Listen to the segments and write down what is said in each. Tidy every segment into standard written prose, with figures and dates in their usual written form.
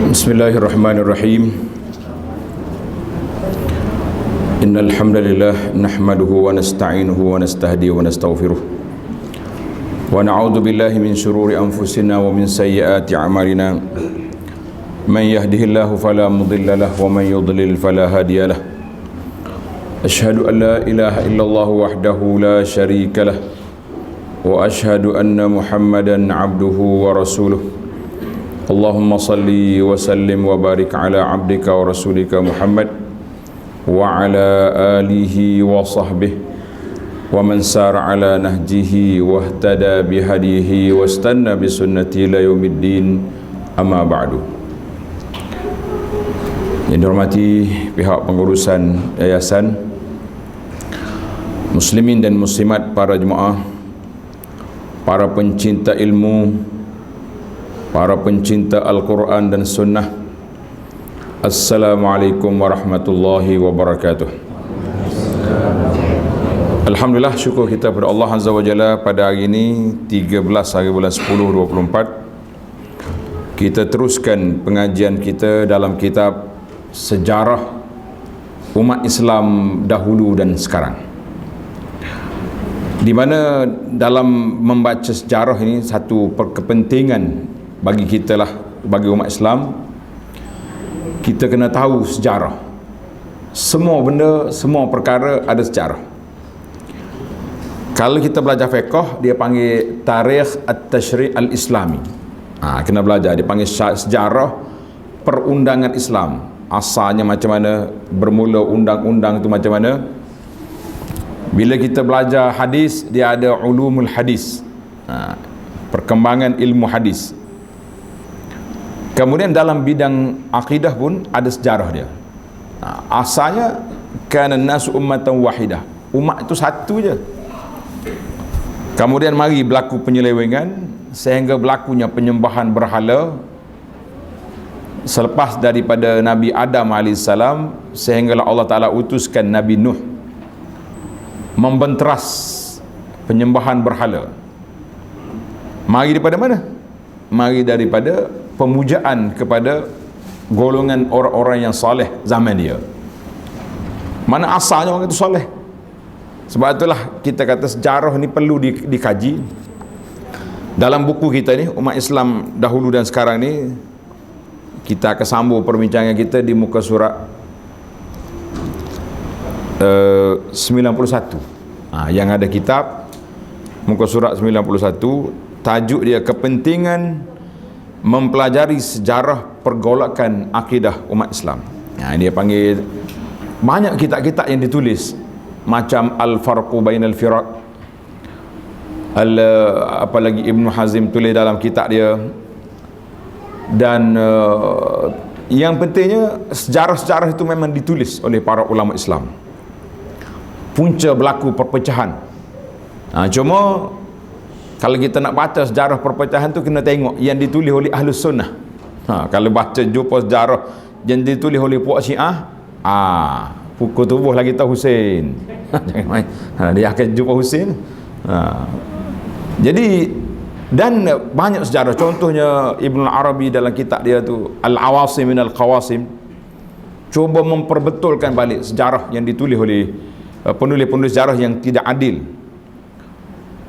Bismillahirrahmanirrahim. Innal hamdalillah nahmaduhu wa nasta'inuhu wa nastahdihi wa nastaghfiruh. Wa na'udzu billahi min shururi anfusina wa min sayyiati a'malina. Man yahdihillahu fala mudilla lahu wa man yudlil fala hadiya lahu. Asyhadu an la ilaha illallah wahdahu la syarika lah. Wa asyhadu anna Muhammadan 'abduhu wa rasuluh. Allahumma salli wa sallim wa barik ala abdika wa rasulika Muhammad wa ala alihi wa sahbihi wa man sara ala nahjihi wa ihtada bihadihi wa istanna bisunnati ila yaumiddin, amma ba'du. Yang dihormati pihak pengurusan yayasan, muslimin dan muslimat, para jemaah, para pencinta ilmu, para pencinta Al-Quran dan Sunnah, Assalamualaikum warahmatullahi wabarakatuh. Alhamdulillah, syukur kita kepada Allah Azza wa Jalla. Pada hari ini 13 hari bulan 10 2024, kita teruskan pengajian kita dalam kitab Sejarah Umat Islam Dahulu dan Sekarang, di mana dalam membaca sejarah ini satu kepentingan bagi kita lah, bagi umat Islam. Kita kena tahu sejarah. Semua benda, semua perkara ada sejarah. Kalau kita belajar fiqh, dia panggil tarikh at-tashri' al-islami. Kena belajar, dia panggil sejarah perundangan Islam. Asalnya macam mana, bermula undang-undang itu macam mana. Bila kita belajar hadis, dia ada ulumul hadis, perkembangan ilmu hadis. Kemudian dalam bidang akidah pun ada sejarah dia. Asalnya kana nasu ummatan wahidah, umat itu satu je. Kemudian mari berlaku penyelewengan sehingga berlakunya penyembahan berhala selepas daripada Nabi Adam AS, sehinggalah Allah Ta'ala utuskan Nabi Nuh membenteras penyembahan berhala. Mari daripada mana? Mari daripada pemujaan kepada golongan orang-orang yang soleh zaman dia. Mana asalnya orang itu soleh? Sebab itulah kita kata sejarah ni perlu dikaji. Dalam buku kita ni, Umat Islam Dahulu dan Sekarang ni, kita akan sambung perbincangan kita di muka surat 91. Yang ada kitab muka surat 91, tajuk dia kepentingan mempelajari sejarah pergolakan akidah umat Islam. Dia panggil banyak kitab-kitab yang ditulis, macam Al-Farqu Bainal Firaq, apalagi Ibn Hazm tulis dalam kitab dia. Dan yang pentingnya, sejarah-sejarah itu memang ditulis oleh para ulama Islam. Punca berlaku perpecahan. Cuma kalau kita nak baca sejarah perpecahan tu, kena tengok yang ditulis oleh Ahlus Sunnah. Kalau baca jumpa sejarah yang ditulis oleh puak Syiah, pukul tubuh lagi tahu Husain. Jangan main. Dia akan jumpa Husain. Jadi, dan banyak sejarah. Contohnya Ibn Arabi dalam kitab dia tu Al-Awasim min Al-Qawasim, cuba memperbetulkan balik sejarah yang ditulis oleh penulis-penulis sejarah yang tidak adil.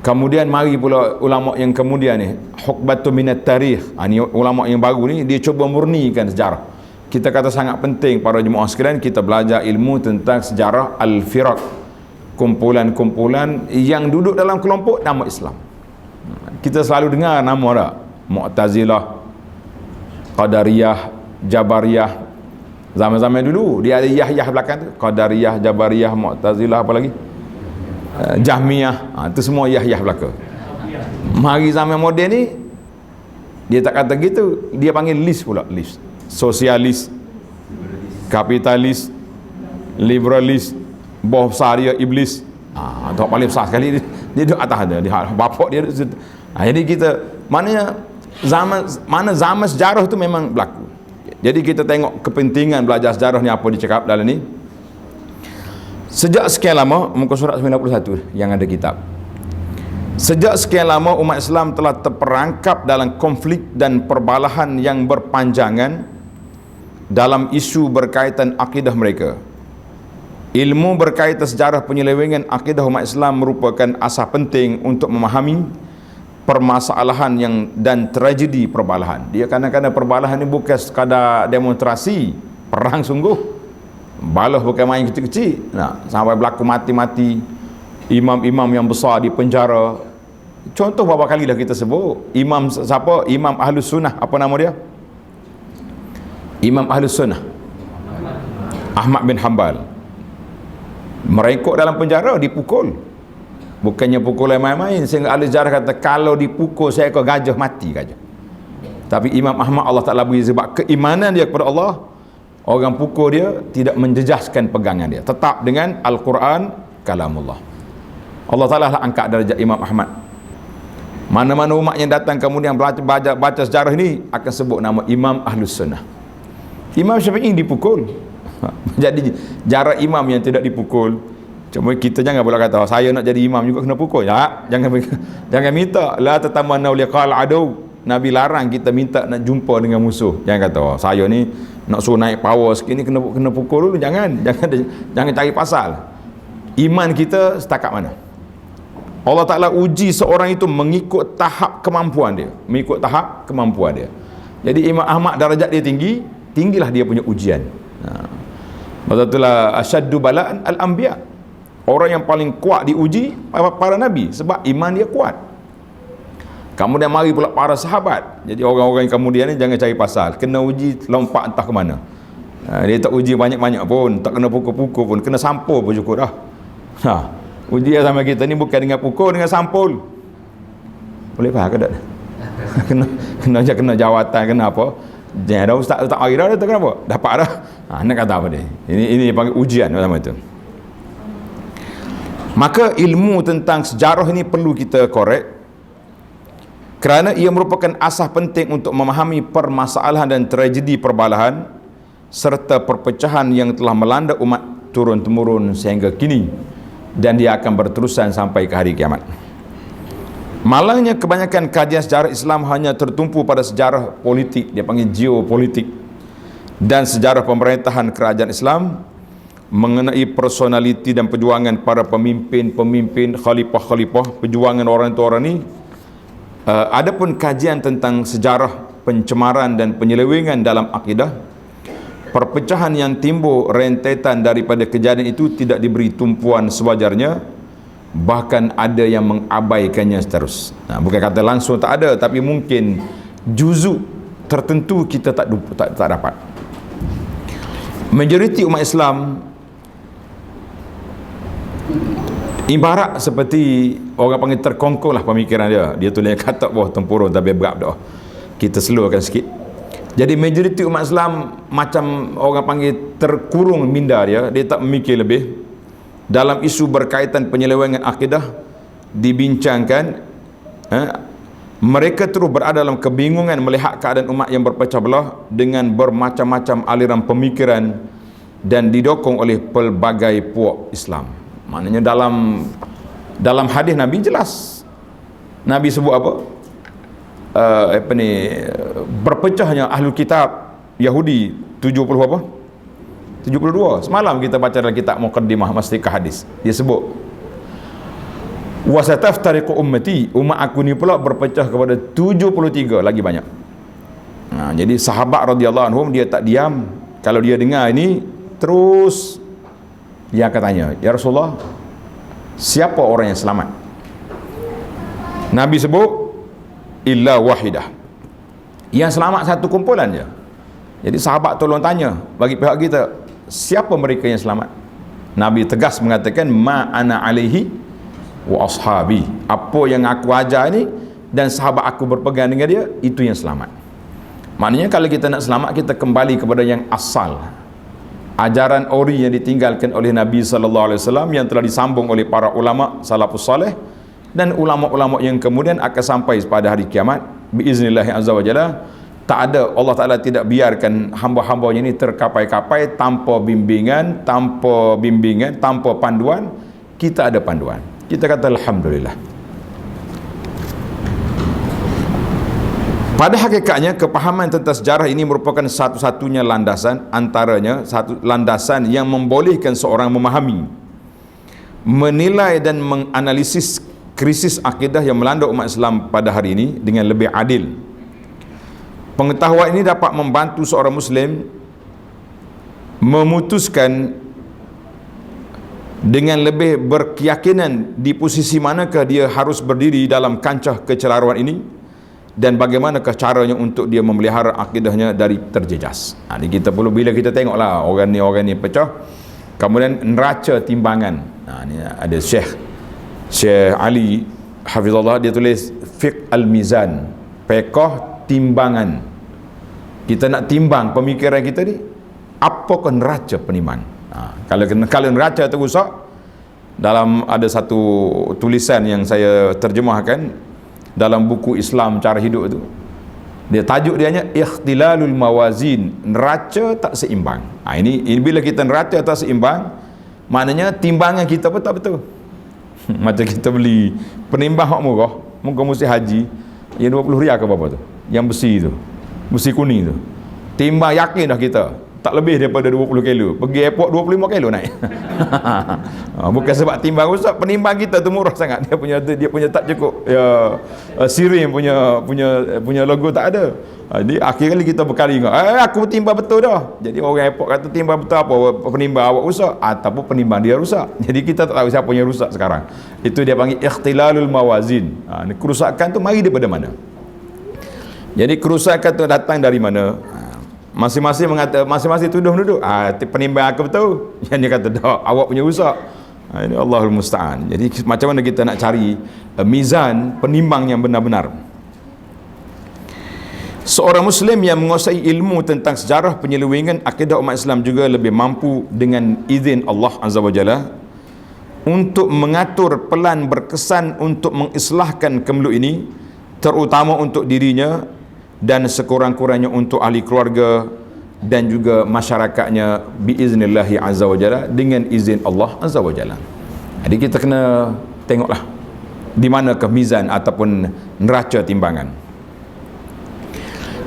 Kemudian mari pula ulama yang kemudian ni, Hukbatu minat tarikh. Ni ulama yang baru ni, dia cuba murnikan sejarah. Kita kata sangat penting para jemaah sekalian, kita belajar ilmu tentang sejarah al-firaq, kumpulan-kumpulan yang duduk dalam kelompok nama Islam. Kita selalu dengar nama tak? Mu'tazilah, Qadariyah, Jabariyah. Zaman-zaman dulu dia ada yah-yah belakang tu, Qadariyah, Jabariyah, Mu'tazilah, apa lagi? Jahmiyah. Itu semua yah-yah belaka. Mari zaman moden ni, dia tak kata gitu, dia panggil list pula. List sosialis, kapitalis, liberalis, bawah besar dia iblis. Itu paling besar sekali. Dia duduk atas dia, bapak dia duduk situ. Jadi kita, maknanya zaman sejarah tu memang berlaku. Jadi kita tengok kepentingan belajar sejarah ni, apa dicakap dalam ni. Sejak sekian lama, muka surat 91 yang ada kitab, sejak sekian lama umat Islam telah terperangkap dalam konflik dan perbalahan yang berpanjangan dalam isu berkaitan akidah mereka. Ilmu berkaitan sejarah penyelewengan akidah umat Islam merupakan asas penting untuk memahami permasalahan dan tragedi perbalahan. Dia kadang-kadang perbalahan ini bukan sekadar demonstrasi, perang sungguh. Balah bukan main kecil-kecil. Nah, sampai berlaku mati-mati, imam-imam yang besar di penjara. Contoh berapa kali dah kita sebut. Imam siapa? Imam Ahlus Sunnah. Apa nama dia? Imam Ahlus Sunnah Ahmad bin Hanbal. Merengkuk dalam penjara, dipukul. Bukannya pukul main-main, sehingga ahli sejarah kata kalau dipukul seekor gajah mati gajah. Tapi Imam Ahmad, Allah Ta'ala beri sebab keimanan dia kepada Allah, orang pukul dia tidak menjejaskan pegangan dia, tetap dengan Al-Quran kalamullah. Allah Ta'ala angkat darjat Imam Ahmad. Mana-mana umat yang datang kemudian baca sejarah ini akan sebut nama Imam Ahlus Sunnah. Imam Syafi'i dipukul. Jadi jarak imam yang tidak dipukul. Cuma kita jangan pula kata saya nak jadi imam juga kena pukul. Ya, jangan minta la tatamannu liqal adu. Nabi larang kita minta nak jumpa dengan musuh. Jangan kata saya ni nak suruh naik power sikit ni kena pukul dulu. Jangan cari pasal. Iman kita setakat mana? Allah Ta'ala uji seorang itu mengikut tahap kemampuan dia. Jadi Imam Ahmad darjat dia tinggi, tinggilah dia punya ujian. Betul-betul asyaddu bala'an al-anbiya. Orang yang paling kuat diuji para nabi sebab iman dia kuat. Kemudian mari pula para sahabat. Jadi orang-orang yang kemudian ni jangan cari pasal, kena uji lompat entah ke mana. Dia tak uji banyak-banyak pun, tak kena pukul-pukul pun, kena sampul pun cukup dah. Uji sama kita ni bukan dengan pukul, dengan sampul. Boleh faham ke tak? kena jawatan, kena apa? Jangan ada ustaz tak hari dah, kenapa? Dapat dah. Nak kata apa dia? Ini panggil ujian macam itu. Maka ilmu tentang sejarah ini perlu kita korek, kerana ia merupakan asas penting untuk memahami permasalahan dan tragedi perbalahan serta perpecahan yang telah melanda umat turun-temurun sehingga kini, dan dia akan berterusan sampai ke hari kiamat. Malangnya kebanyakan kajian sejarah Islam hanya tertumpu pada sejarah politik, dia panggil geopolitik, dan sejarah pemerintahan kerajaan Islam mengenai personaliti dan perjuangan para pemimpin, khalifah-khalifah, perjuangan orang tua orang ni. Adapun kajian tentang sejarah pencemaran dan penyelewengan dalam akidah, perpecahan yang timbul rentetan daripada kejadian itu tidak diberi tumpuan sewajarnya, bahkan ada yang mengabaikannya seterus. Bukan kata langsung tak ada, tapi mungkin juzuk tertentu kita tak dapat. Majoriti umat Islam ibarat seperti orang panggil terkongkong lah pemikiran dia. Dia tulis kata bawah tempurung tapi berat dah. Kita slowkan sikit. Jadi majoriti umat Islam macam orang panggil terkurung minda dia tak memikir lebih. Dalam isu berkaitan penyelewengan akidah dibincangkan, mereka terus berada dalam kebingungan melihat keadaan umat yang berpecah belah dengan bermacam-macam aliran pemikiran dan didokong oleh pelbagai puak Islam. Maknanya dalam hadis Nabi jelas. Nabi sebut apa? Berpecahnya ahlul kitab Yahudi 70 apa? 72. Semalam kita baca dalam kitab Muqaddimah Mastikah Hadis. Dia sebut wasataftariqu ummati, umat aku ni pula berpecah kepada 73, lagi banyak. Jadi sahabat radhiyallahu anhum dia tak diam. Kalau dia dengar ini terus dia akan tanya, ya Rasulullah, siapa orang yang selamat? Nabi sebut illa wahidah, yang selamat satu kumpulan je. Jadi sahabat tolong tanya bagi pihak kita, siapa mereka yang selamat? Nabi tegas mengatakan ma ana alaihi wa ashabi, apa yang aku ajar ni dan sahabat aku berpegang dengan dia, itu yang selamat. Maknanya kalau kita nak selamat, kita kembali kepada yang asal, ajaran ori yang ditinggalkan oleh Nabi SAW yang telah disambung oleh para ulama salafus salih dan ulama-ulama yang kemudian akan sampai pada hari kiamat biiznillah azza wa jalla. Tak ada, Allah Ta'ala tidak biarkan hamba-hambanya ini terkapai-kapai tanpa bimbingan, tanpa panduan. Kita ada panduan, kita kata alhamdulillah. Pada hakikatnya kepahaman tentang sejarah ini merupakan satu-satunya landasan, antaranya satu landasan yang membolehkan seorang memahami, menilai dan menganalisis krisis akidah yang melanda umat Islam pada hari ini dengan lebih adil. Pengetahuan ini dapat membantu seorang Muslim memutuskan dengan lebih berkeyakinan di posisi manakah dia harus berdiri dalam kancah kecelaruan ini, dan bagaimanakah caranya untuk dia memelihara akidahnya dari terjejas. Ini kita perlu, bila kita tengoklah orang ni pecah, kemudian neraca timbangan. Ni ada Syekh Ali Hafizullah, dia tulis Fiqh Al-Mizan, fiqh timbangan. Kita nak timbang pemikiran kita ni, apakah neraca penimbangan. Kalau neraca tu rusak, dalam ada satu tulisan yang saya terjemahkan dalam buku Islam Cara Hidup tu, dia tajuk dianya Ikhtilalul Mawazin, neraca tak seimbang. Ini bila kita neraca tak seimbang, maknanya timbangan kita pun tak betul. Macam kita beli penimbang hak murah, muka mesti haji yang 20 riyal ke berapa tu, yang besi tu, besi kuning tu, timbang yakin dah kita tak lebih daripada 20 kilo, pergi airport 25 kilo naik. Bukan sebab timbang rusak, penimbang kita tu murah sangat, dia punya tak cukup ya, siring punya logo tak ada. Jadi akhir kali kita berkali ingat, aku timbang betul dah. Jadi orang airport kata timbang betul apa, penimbang awak rusak ataupun penimbang dia rusak. Jadi kita tak tahu siapa yang rusak sekarang. Itu dia panggil ikhtilalul mawazin. Kerusakan tu mari daripada mana? Jadi kerusakan tu datang dari mana? Masing-masing mengata, masing-masing tuduh-nuduh, penimbang aku betul, yang dia kata dah awak punya rusak. Ini Allahul Musta'an. Jadi macam mana kita nak cari mizan penimbang yang benar-benar? Seorang Muslim yang menguasai ilmu tentang sejarah penyelewengan akidah umat Islam juga lebih mampu dengan izin Allah Azza wa Jalla untuk mengatur pelan berkesan untuk mengislahkan kemeluk ini, terutama untuk dirinya dan sekurang-kurangnya untuk ahli keluarga dan juga masyarakatnya biiznillahi azza wa jalla, dengan izin Allah azza wa jalla. Jadi kita kena tengoklah di manakah mizan ataupun neraca timbangan.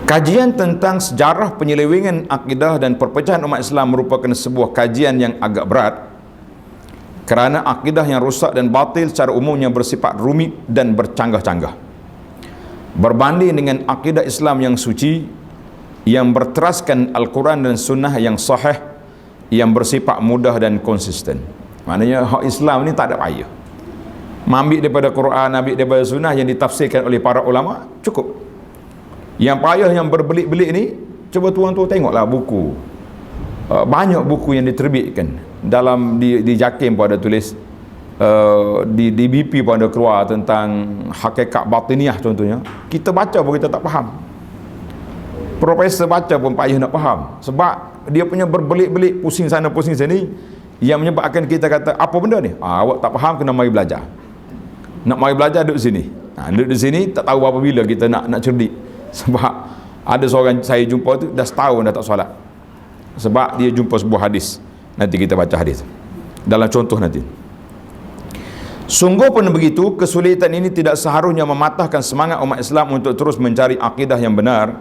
Kajian tentang sejarah penyelewengan akidah dan perpecahan umat Islam merupakan sebuah kajian yang agak berat, kerana akidah yang rosak dan batil secara umumnya bersifat rumit dan bercanggah-canggah berbanding dengan akidah Islam yang suci, yang berteraskan Al-Quran dan Sunnah yang sahih, yang bersifat mudah dan konsisten. Maknanya hak Islam ni tak ada payah, ambil daripada Quran, ambil daripada Sunnah yang ditafsirkan oleh para ulama, cukup. Yang payah, yang berbelit-belit ni, cuba tuan-tuan tengoklah buku, banyak buku yang diterbitkan dalam di Jakim pun ada tulis, di BP pun ada keluar tentang hakikat batiniah contohnya. Kita baca pun kita tak faham, profesor baca pun payah nak faham, sebab dia punya berbelit-belit, pusing sana pusing sini, yang menyebabkan kita kata apa benda ni, awak tak faham, kena mari belajar. Nak mari belajar duduk sini, duduk di sini tak tahu apa bila kita nak cerdik. Sebab ada seorang saya jumpa tu dah setahun dah tak solat, sebab dia jumpa sebuah hadis. Nanti kita baca hadis dalam contoh nanti. Sungguh pun begitu, kesulitan ini tidak seharusnya mematahkan semangat umat Islam untuk terus mencari akidah yang benar,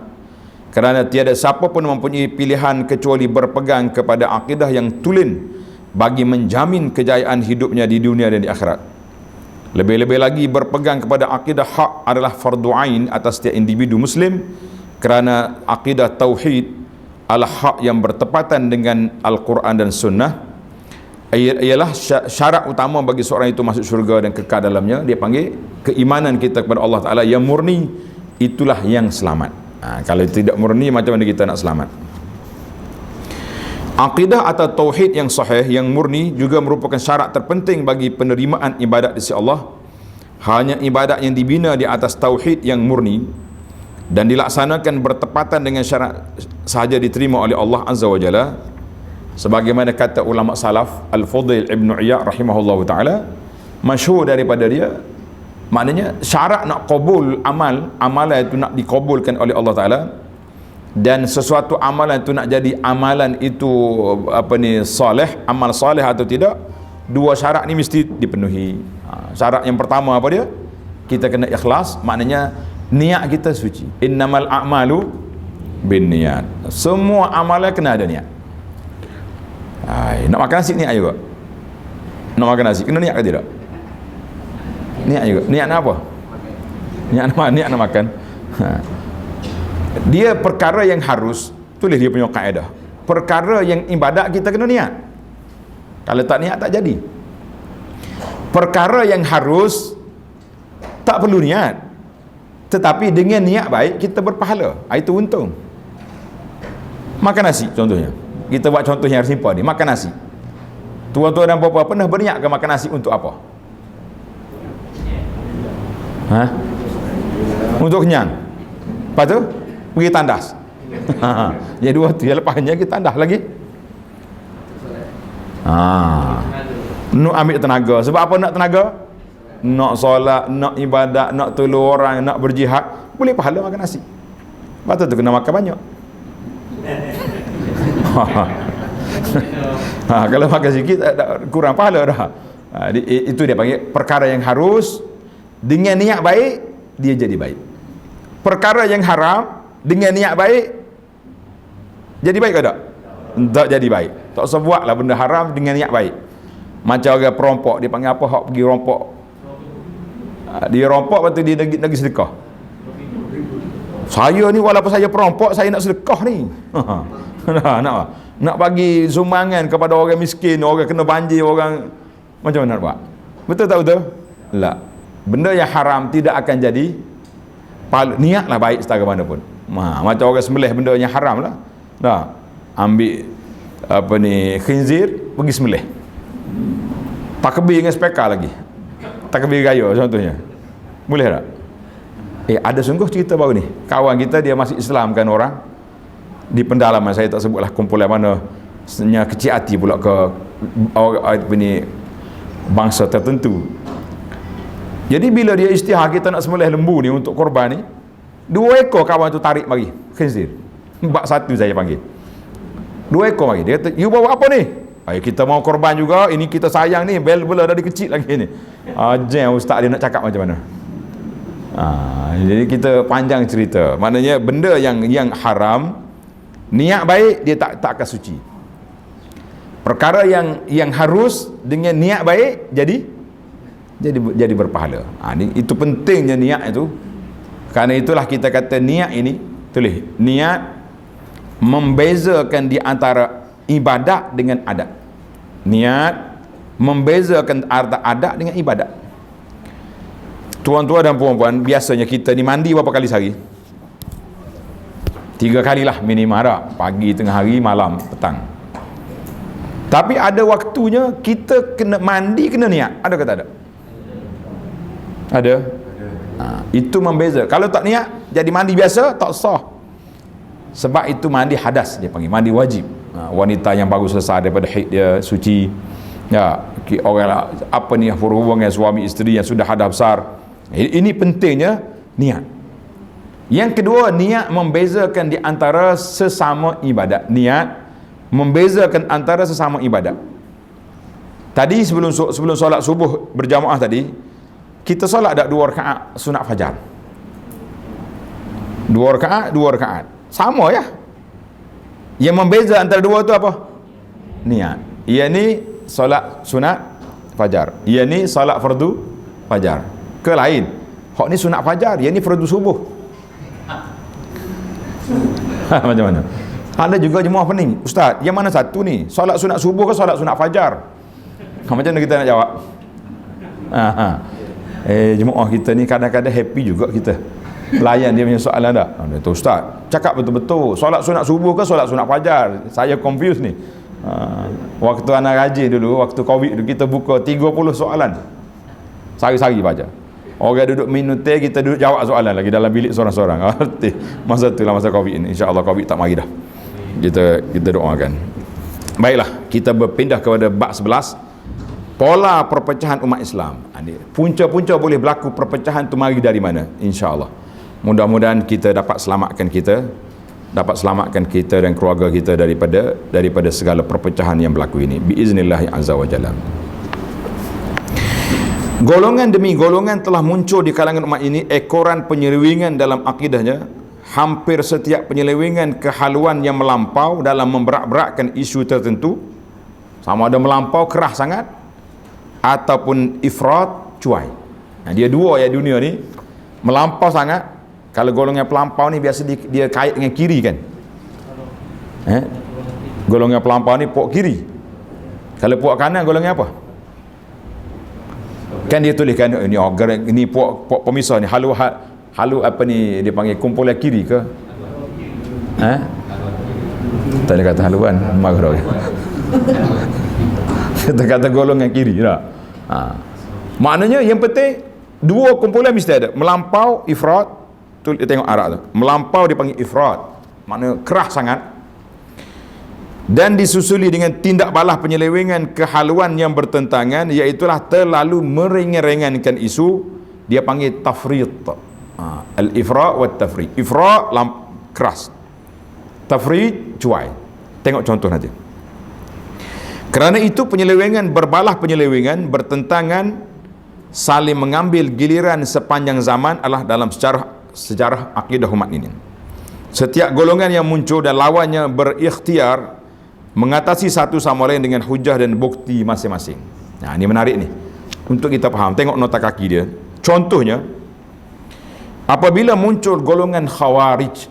kerana tiada siapa pun mempunyai pilihan kecuali berpegang kepada akidah yang tulen bagi menjamin kejayaan hidupnya di dunia dan di akhirat. Lebih-lebih lagi, berpegang kepada akidah hak adalah fardu ain atas setiap individu Muslim, kerana akidah tauhid adalah hak yang bertepatan dengan Al-Quran dan Sunnah, ialah syarat utama bagi seorang itu masuk syurga dan kekal dalamnya. Dia panggil keimanan kita kepada Allah Ta'ala yang murni, itulah yang selamat. Kalau tidak murni, macam mana kita nak selamat? Aqidah atau tauhid yang sahih, yang murni, juga merupakan syarat terpenting bagi penerimaan ibadat di sisi Allah. Hanya ibadat yang dibina di atas tauhid yang murni dan dilaksanakan bertepatan dengan syarat sahaja diterima oleh Allah Azza wa Jalla. Sebagaimana kata ulama salaf, Al-Fudail Ibn Iyad rahimahullah ta'ala, masyhur daripada dia, maknanya syarat nak qabul amalan itu nak dikabulkan oleh Allah Ta'ala, dan sesuatu amalan itu nak jadi amalan itu soleh, amal soleh atau tidak, dua syarat ni mesti dipenuhi. Syarat yang pertama apa dia? Kita kena ikhlas, maknanya niat kita suci. Innamal a'malu binniyat. Semua amalan kena ada niat. Nak makan nasi niat juga. Nak makan nasi kena niat ke tidak? Niat juga. Niat nak apa? Niat nak makan. Dia perkara yang harus, tulis dia punya kaedah. Perkara yang ibadat kita kena niat. Kalau tak niat tak jadi. Perkara yang harus tak perlu niat. Tetapi dengan niat baik kita berpahala. Itu untung. Makan nasi contohnya. Kita buat contoh yang simple ni, makan nasi. Tuan-tuan dan puan-puan pernah berniat ke makan nasi untuk apa? Untuk kenyang. Lepas tu pergi tandas. Jadi dua tu, yang lepasnya kita tandas lagi. Nak ambil tenaga. Sebab apa nak tenaga? Nak solat, nak ibadat, nak tolong orang, nak berjihad. Boleh pahala makan nasi. Lepas tu kena makan banyak. Kalau makan sikit kurang pahala dah. Itu dia panggil perkara yang harus, dengan niat baik dia jadi baik. Perkara yang haram dengan niat baik jadi baik ke tak? Tak jadi baik. Tak usah buatlah benda haram dengan niat baik. Macam orang perompok, dia panggil apa, hak pergi rompok. Dia rompok, lepas tu dia lagi sedekah. Saya ni walaupun saya perompok, saya nak sedekah ni. Nak bagi sumbangan kepada orang miskin, orang kena banjir, orang macam mana nak buat? Betul tak betul? Tak. Benda yang haram tidak akan jadi niatlah baik setara mana pun. Macam orang sembelih benda yang haram lah. Dah. Ambil khinzir, pergi sembelih. Takbir dengan spekar lagi. Takbir gaya contohnya. Boleh tak? Ada sungguh cerita baru ni. Kawan kita dia masih Islam kan orang di pendalaman, saya tak sebutlah kumpulan mana, kecil hati pula ke bangsa tertentu. Jadi bila dia istihar kita nak sembelih lembu ni untuk korban ni, 2 ekor kawan tu tarik mari khinzir. Bak satu saya panggil. 2 ekor mari. Dia kata, "You bawa apa ni?" Kita mau korban juga, ini kita sayang ni, bel-bela dari kecil lagi ni. Ajar ustaz dia nak cakap macam mana. Jadi kita panjang cerita. Maknanya benda yang haram, niat baik dia tak akan suci. Perkara yang harus dengan niat baik jadi berpahala. Itu pentingnya niat itu. Karena itulah kita kata niat ini, tulis, niat membezakan di antara ibadat dengan adat. Niat membezakan antara adat dengan ibadat. Tuan-tuan dan puan-puan, biasanya kita ni mandi berapa kali sehari? 3 kali lah minimal dah. Pagi, tengah hari, malam, petang. Tapi ada waktunya kita kena mandi, kena niat. Ada ke tak ada? Ada? Itu membeza. Kalau tak niat, jadi mandi biasa, tak sah. Sebab itu mandi hadas, dia panggil. Mandi wajib. Wanita yang baru selesai daripada haid dia, suci. Ya, orang apa ni, hubungan suami isteri yang sudah hadas besar. Ini pentingnya niat. Yang kedua, niat membezakan di antara sesama ibadat. Niat membezakan antara sesama ibadat. Tadi sebelum solat subuh berjamaah tadi, kita solat dak 2 rakaat sunat fajar. 2 rakaat. Sama ya. Yang membeza antara dua tu apa? Niat. Ia ni solat sunat fajar. Ia ni solat fardu fajar. Ke lain. Hak ni sunat fajar, ia ni fardu subuh. Macam mana? Ada juga jemaah pening, ustaz, yang mana satu ni? Solat sunat subuh ke solat sunat fajar? Macam mana kita nak jawab? Jemaah kita ni kadang-kadang happy juga kita layan dia punya soalan dah. Dia ustaz, cakap betul-betul, solat sunat subuh ke solat sunat fajar? Saya confused ni. Waktu anak rajin dulu, waktu Covid dulu, kita buka 30 soalan sehari-hari baca. Orang duduk minum teh, kita duduk jawab soalan lagi dalam bilik seorang-seorang. Masa tu lah, masa Covid ni. InsyaAllah Covid tak mari dah. Kita doakan. Baiklah, kita berpindah kepada bab 11, pola perpecahan umat Islam. Punca-punca boleh berlaku perpecahan tu mari dari mana? InsyaAllah. Mudah-mudahan kita dapat selamatkan kita dan keluarga kita daripada segala perpecahan yang berlaku ini. Biiznillah azza wa jalla. Golongan demi golongan telah muncul di kalangan umat ini ekoran penyelewengan dalam akidahnya. Hampir setiap penyelewengan kehaluan yang melampau dalam memberak-berakkan isu tertentu, sama ada melampau keras sangat ataupun ifrat cuai. Nah, dia dua ya dunia ni, melampau sangat. Kalau golongan pelampau ni biasa dia kait dengan kiri kan, golongan pelampau ni puak kiri. Kalau puak kanan golongan apa? Kan dia tuliskan ini puak pemisah ni, halu apa ni dia panggil, kumpulan kiri ke? Tak ada kata haluan, marah. Kata golongan kiri tak? Maknanya yang penting dua kumpulan mesti ada. Melampau, ifrat, tu dia tengok Arab tu. Melampau dipanggil ifrat, maknanya keras sangat. Dan disusuli dengan tindak balas penyelewengan kehaluan yang bertentangan, iaitulah terlalu meringan-ringankan isu, dia panggil tafrit. Al-ifra' wa tafrit. Ifra' keras, tafrit cuai. Tengok contoh nanti. Kerana itu penyelewengan berbalah penyelewengan bertentangan, saling mengambil giliran sepanjang zaman adalah dalam sejarah akidah umat ini. Setiap golongan yang muncul dan lawannya berikhtiar mengatasi satu sama lain dengan hujah dan bukti masing-masing. Nah, ini menarik ni untuk kita faham. Tengok nota kaki dia. Contohnya, apabila muncul golongan khawarij.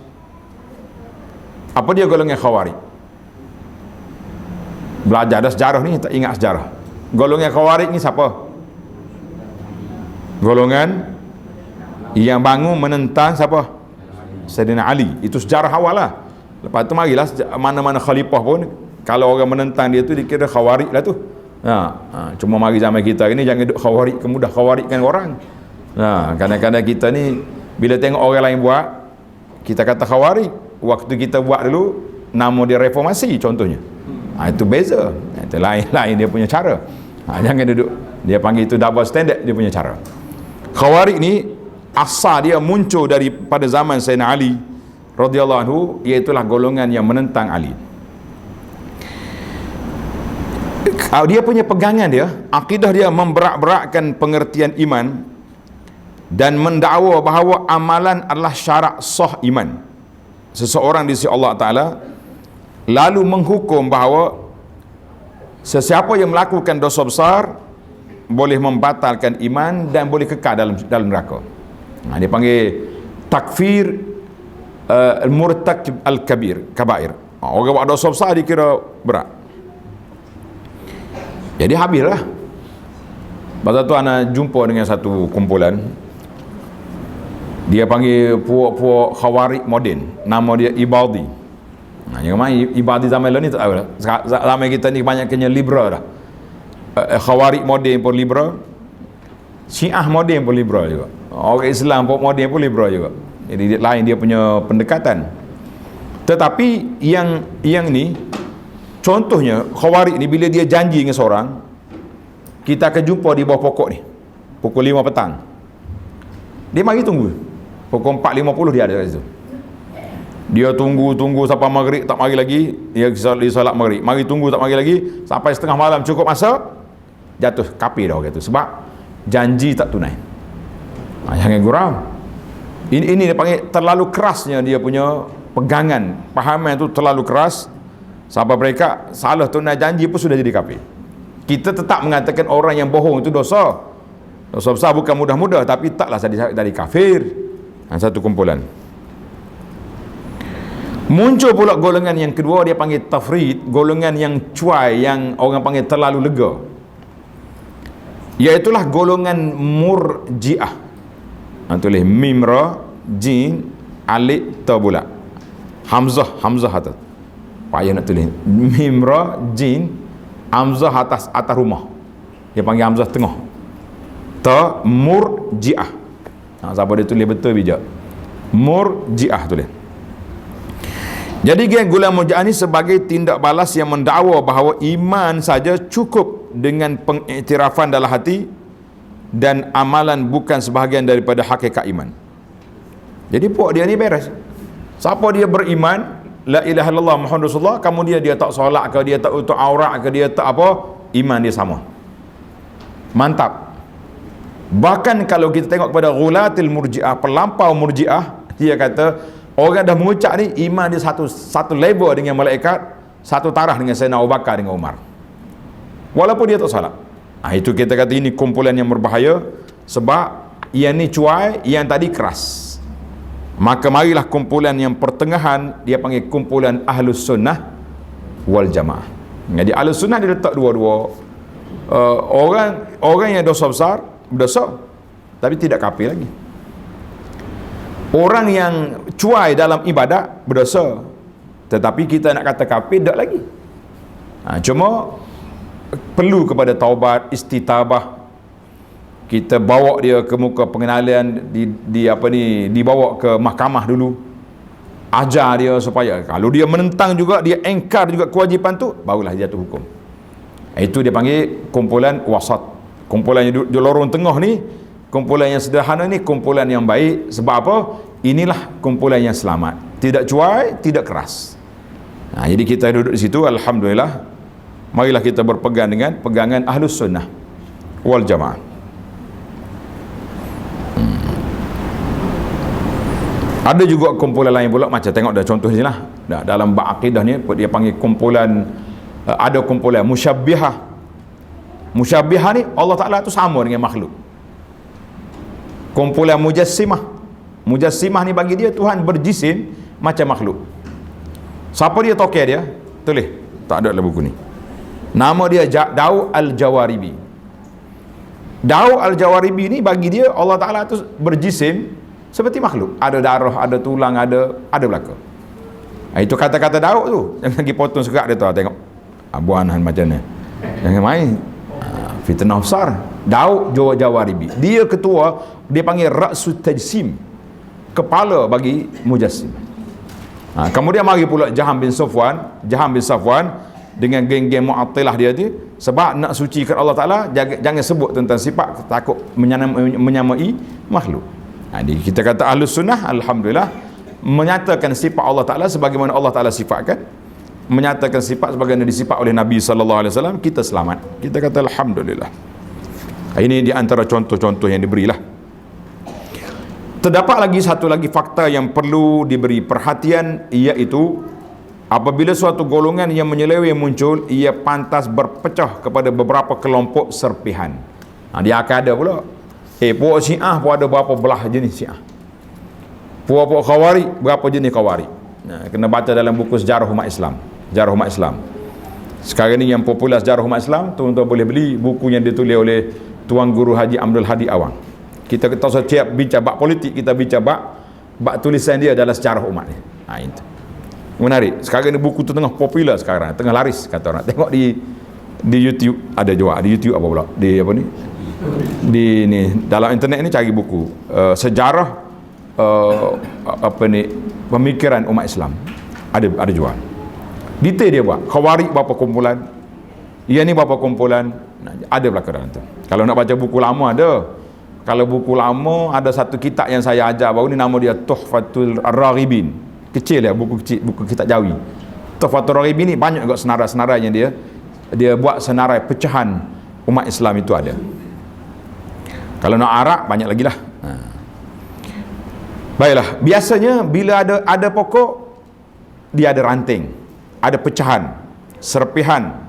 Apa dia golongan khawarij? Belajar dah sejarah ni, tak ingat sejarah. Golongan khawarij ni siapa? Golongan yang bangun menentang siapa? Sayyidina Ali. Itu sejarah awal lah. Lepas tu marilah mana-mana khalifah pun, kalau orang menentang dia tu dikira khawarij lah tu. Cuma mari zaman kita ni jangan duduk khawarij, kemudah khawarijkan orang. Kadang-kadang kita ni bila tengok orang lain buat, kita kata khawarij. Waktu kita buat dulu, nama dia reformasi contohnya. Itu beza. Itu lain dia punya cara. Jangan duduk, dia panggil itu double standard, dia punya cara. Khawarij ni asal dia muncul daripada zaman Sayyidina Ali radhiyallahu anhu, iaitulah golongan yang menentang Ali. Dia punya pegangan dia, akidah dia memberak-berakkan pengertian iman dan mendakwa bahawa amalan adalah syarat sah iman seseorang di sisi Allah Ta'ala, lalu menghukum bahawa sesiapa yang melakukan dosa besar boleh membatalkan iman dan boleh kekal dalam neraka. Dia panggil takfir al-murtakib al-kabir, kabair. Orang buat dosa besar dikira berat. Jadi habislah. Pasal tu anak jumpa dengan satu kumpulan, dia panggil puak-puak khawarij moden, nama dia Ibadi. Yang mana Ibadi zaman lalu ni tak tahu lah. Zaman kita ni banyaknya liberal dah. Khawarij moden pun liberal, Syiah moden pun liberal juga, orang Islam pun moden pun liberal juga. Jadi lain dia punya pendekatan. Tetapi yang ni, contohnya khawarij ni bila dia janji dengan seorang, kita akan jumpa di bawah pokok ni pukul 5 petang. Dia mari tunggu pukul 4.50 dia ada kat situ. Dia tunggu sampai maghrib tak mari lagi, dia solat maghrib, mari tunggu tak mari lagi sampai setengah malam, cukup masa jatuh kafir dah orang tu, sebab janji tak tunai. Jangan gurau. Ini dia panggil terlalu kerasnya dia punya pegangan, pahaman tu terlalu keras sampai mereka salah tunai janji pun sudah jadi kafir. Kita tetap mengatakan orang yang bohong itu dosa besar, bukan mudah-mudah, tapi taklah jadi kafir. Satu kumpulan. Muncul pula golongan yang kedua, dia panggil tafrid, golongan yang cuai, yang orang panggil terlalu lega, iaitulah golongan murji'ah. Tulis mim ra jim alif ta bulat, hamzah atas, payah nak tulis mim ra jim hamzah atas rumah, dia panggil hamzah tengah, ta murji'ah. Siapa dia tulis betul bijak, murji'ah tulis. Jadi geng gulam murji'ah ni sebagai tindak balas yang mendakwa bahawa iman saja cukup dengan pengiktirafan dalam hati dan amalan bukan sebahagian daripada hakikat iman. Jadi puak dia ni beres. Siapa dia beriman la ilaha illallah Muhammadur Rasulullah, kemudian dia tak solat ke, dia tak utuh aurat ke, dia tak apa, iman dia sama. Mantap. Bahkan kalau kita tengok kepada ghulatil murji'ah, pelampau murji'ah, dia kata orang dah mengucap ni iman dia satu level dengan malaikat, satu taraf dengan Sayyidina Abu Bakar dengan Umar, walaupun dia tak salah. Itu kita kata ini kumpulan yang berbahaya, sebab yang ni cuai, yang tadi keras. Maka marilah kumpulan yang pertengahan, dia panggil kumpulan Ahlus Sunnah wal Jamaah. Jadi Ahlus Sunnah dia letak dua-dua, orang yang dosa besar berdosa tapi tidak kafir lagi. Orang yang cuai dalam ibadat berdosa tetapi kita nak kata kafir tak lagi. Cuma perlu kepada taubat, istitabah. Kita bawa dia ke muka pengenalan, dibawa ke mahkamah dulu, ajar dia supaya kalau dia menentang juga, dia engkar juga kewajipan tu, barulah jatuh hukum. Itu dia panggil kumpulan wasat. Kumpulan yang di lorong tengah ni, kumpulan yang sederhana ni, kumpulan yang baik. Sebab apa? Inilah kumpulan yang selamat, tidak cuai, tidak keras. Jadi kita duduk di situ, alhamdulillah. Marilah kita berpegang dengan pegangan Ahlus Sunnah wal Jamaah. Ada juga kumpulan lain pula, macam tengok dah contoh ni lah. Dalam bab akidah ni dia panggil kumpulan, ada kumpulan musyabbihah. Musyabbihah ni Allah Ta'ala tu sama dengan makhluk. Kumpulan mujassimah. Mujassimah ni bagi dia Tuhan berjisim macam makhluk. Siapa dia tokoh dia? Tulis, tak ada dalam buku ni. Nama dia Daud Al-Jawaribi. Daud Al-Jawaribi ni bagi dia Allah Ta'ala tu berjisim seperti makhluk, ada darah, ada tulang, ada belaka. Itu kata-kata Daud tu, jangan pergi potong sekat dia tu, tengok abuanan macam ni, jangan main. Fitnah besar. Daud Jawaribi, dia ketua, dia panggil Ra'sut Tajsim, kepala bagi mujassim. Kemudian mari pula Jaham bin Safwan dengan geng-geng Mu'attilah dia tu, sebab nak sucikan Allah Ta'ala, jangan sebut tentang sifat, takut menyamai makhluk. Jadi kita kata Ahlus Sunnah, alhamdulillah, menyatakan sifat Allah Ta'ala sebagaimana Allah Ta'ala sifatkan, menyatakan sifat sebagaimana disifat oleh Nabi SAW, kita selamat. Kita kata alhamdulillah. Ini di antara contoh-contoh yang diberilah. Terdapat lagi satu lagi fakta yang perlu diberi perhatian, iaitu apabila suatu golongan yang menyeleweng muncul, ia pantas berpecah kepada beberapa kelompok serpihan. Dia akan ada pula, puak Syiah pun ada berapa belah jenis Syiah, puak Khawarij berapa jenis Khawarij. Kena baca dalam buku sejarah umat Islam, sejarah umat Islam. Sekarang ni yang popular sejarah umat Islam, tuan-tuan boleh beli buku yang ditulis oleh Tuan Guru Haji Abdul Hadi Awang. Kita tahu setiap bincang bab politik, kita bincang bab tulisan dia dalam sejarah umat ni. Itu menarik. Sekarang ni buku tu tengah popular sekarang, tengah laris kata orang. Tengok di YouTube ada juga, di YouTube apa pula, di apa ni, di ni dalam internet ni cari buku sejarah pemikiran umat Islam, ada jual detail dia buat. Khawarij berapa kumpulan, ia ni berapa kumpulan, ada belakang dalam tu. Kalau nak baca buku lama ada. Kalau buku lama ada satu kitab yang saya ajar baru ni, nama dia Tuhfatul Raghibin. Kecil ya, buku kecil, buku kitab Jawi. Tuhfatul Raghibin ni banyak juga senarai-senarai yang dia buat senarai pecahan umat Islam itu ada. Kalau nak arak banyak lagi lah. Baiklah, biasanya bila ada pokok, dia ada ranting, ada pecahan, serpihan.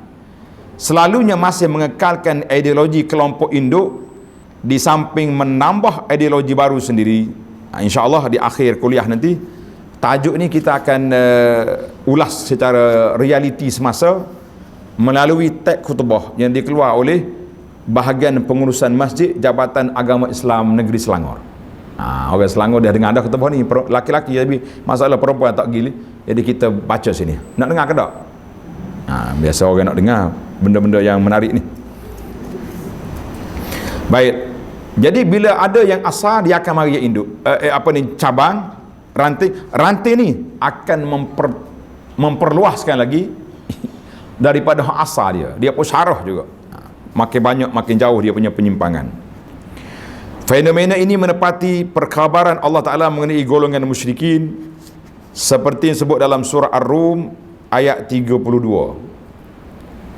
Selalunya masih mengekalkan ideologi kelompok induk di samping menambah ideologi baru sendiri. InsyaAllah di akhir kuliah nanti, tajuk ni kita akan ulas secara realiti semasa melalui teks khutbah yang dikeluar oleh bahagian pengurusan masjid Jabatan Agama Islam Negeri Selangor. Orang Selangor dah dengar dah khutbah ni, laki-laki, tapi masalah perempuan tak gila, jadi kita baca sini. Nak dengar ke tak? Biasa orang nak dengar benda-benda yang menarik ni. Baik, jadi bila ada yang asal, dia akan mari induk, cabang, ranting ni akan memperluaskan lagi daripada asal dia pun syarah juga. Makin banyak, makin jauh dia punya penyimpangan. Fenomena ini menepati perkhabaran Allah Ta'ala mengenai golongan musyrikin seperti yang sebut dalam surah Ar-Rum ayat 32.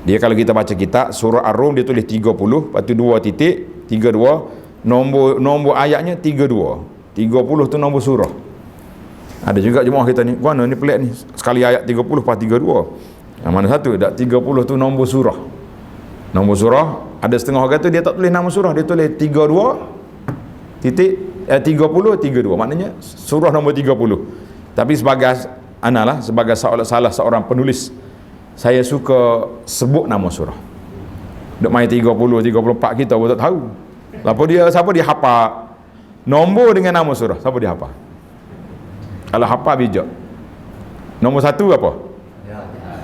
Dia kalau kita baca kitab surah Ar-Rum, dia tulis 30, lepas tu 2 titik 32, Nombor ayatnya 32. 30 tu nombor surah. Ada juga jemaah kita ni, mana ni pelik ni, sekali ayat 30 pas 32. Yang mana satu? Tak 30 tu nombor surah. Nombor surah, ada setengah orang tu dia tak tulis nama surah, dia tulis 32 titik 30 32. Maknanya surah nombor 30. Tapi sebagai analah, sebagai salah seorang penulis, saya suka sebut nama surah. Duk main 30 34 kita pun tak tahu. Siapa dia hafal nombor dengan nama surah? Siapa dia hafal? Kalau hafal bijak. Nombor 1 apa?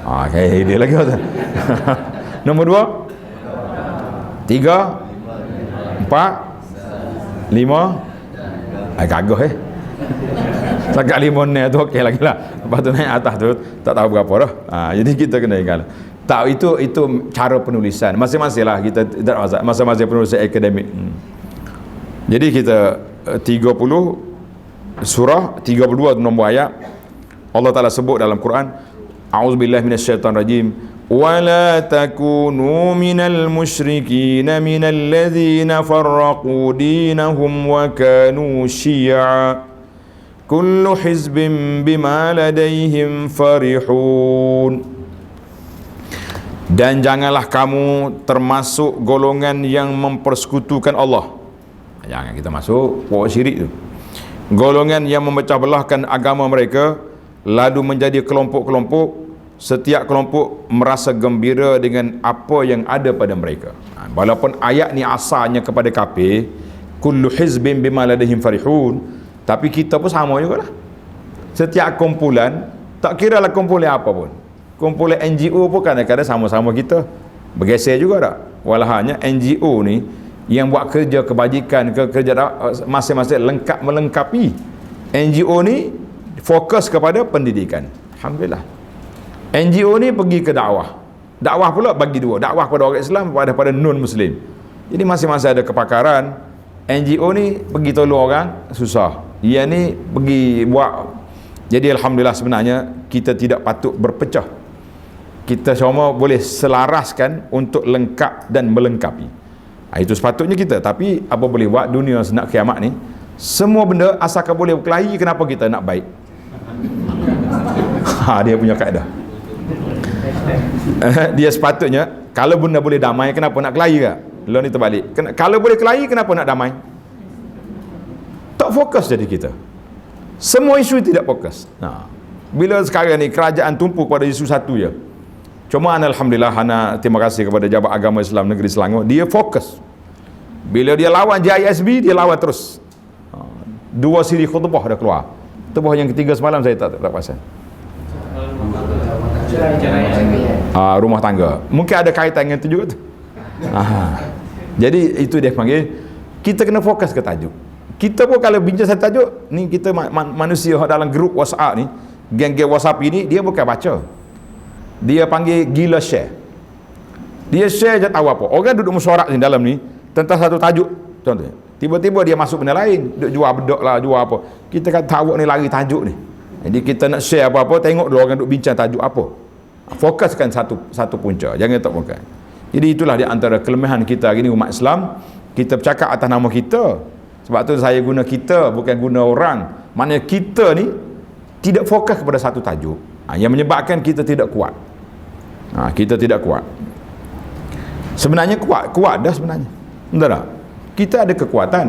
Okay, dia lagi apa? Nombor 2 3 4 5. Gagah Setakat 5 ni tu okey lagi lah. Lepas tu naik atas tu tak tahu berapa dah. Jadi kita kena ingat. Tak, itu cara penulisan. Masing-masing lah kita, masing-masing penulisan akademik. Jadi kita 30 surah 32 nombor ayat Allah Ta'ala sebut dalam Quran, a'udzubillahi minasyaitanirrajim, wala takunu minal musyrikin minal ladzina farraqu dinahum wa kanu syi'a kullu hizbin bima ladaihim farihun. Dan janganlah kamu termasuk golongan yang mempersekutukan Allah. Jangan kita masuk pokok syirik tu. Golongan yang memecah belahkan agama mereka, lalu menjadi kelompok-kelompok, setiap kelompok merasa gembira dengan apa yang ada pada mereka. Walaupun ayat ni asalnya kepada kafir, kullu hizbin bima ladaihim farihun, tapi kita pun sama jugalah. Setiap kumpulan, tak kira lah kumpulan apa pun, kumpulan NGO pun kadang-kadang sama-sama kita bergeser juga tak. Walahanya NGO ni yang buat kerja kebajikan, kerja masing-masing melengkapi. NGO ni fokus kepada pendidikan. Alhamdulillah. NGO ni pergi ke dakwah. Dakwah pula bagi dua, dakwah kepada orang Islam pada non-Muslim. Jadi masing-masing ada kepakaran. NGO ni pergi tolong orang susah, ia ni pergi buat. Jadi alhamdulillah, sebenarnya kita tidak patut berpecah. Kita semua boleh selaraskan untuk lengkap dan melengkapi. Itu sepatutnya kita. Tapi apa boleh buat, dunia nak kiamat ni, semua benda asalkan boleh berkelahi, kenapa kita nak baik? Dia punya kaedah. Dia sepatutnya, kalau benda boleh damai, kenapa nak kelahi ke? Lalu ni terbalik. Kalau boleh kelahi, kenapa nak damai? Tak fokus jadi kita. Semua isu tidak fokus. Bila sekarang ni kerajaan tumpu pada isu satu je. Cuma alhamdulillah, terima kasih kepada Jabat Agama Islam Negeri Selangor, dia fokus. Bila dia lawan JISB, dia lawan terus. 2 siri khutbah dah keluar. Khutbah yang ketiga semalam saya tak pasal. Rumah tangga. Mungkin ada kaitan dengan itu juga tu. Jadi itu dia panggil, kita kena fokus ke tajuk. Kita pun kalau bincang satu tajuk ni, kita manusia dalam grup WhatsApp ni, geng-geng WhatsApp ini, dia bukan baca. Dia panggil gila share. Dia share je tahu apa. Orang duduk mesyuarat ni dalam ni tentang satu tajuk, contohnya. Tiba-tiba dia masuk benda lain, duk jual bedok lah, jual apa. Kita kan tahu ni lari tajuk ni. Jadi kita nak share apa-apa, tengok dua orang duk bincang tajuk apa. Fokuskan satu punca, jangan tak fokus. Jadi itulah di antara kelemahan kita hari ni umat Islam. Kita bercakap atas nama kita. Sebab tu saya guna kita, bukan guna orang. Maknanya kita ni tidak fokus kepada satu tajuk, yang menyebabkan kita tidak kuat. Kita tidak kuat. Sebenarnya kuat dah sebenarnya. Betul tak? Kita ada kekuatan.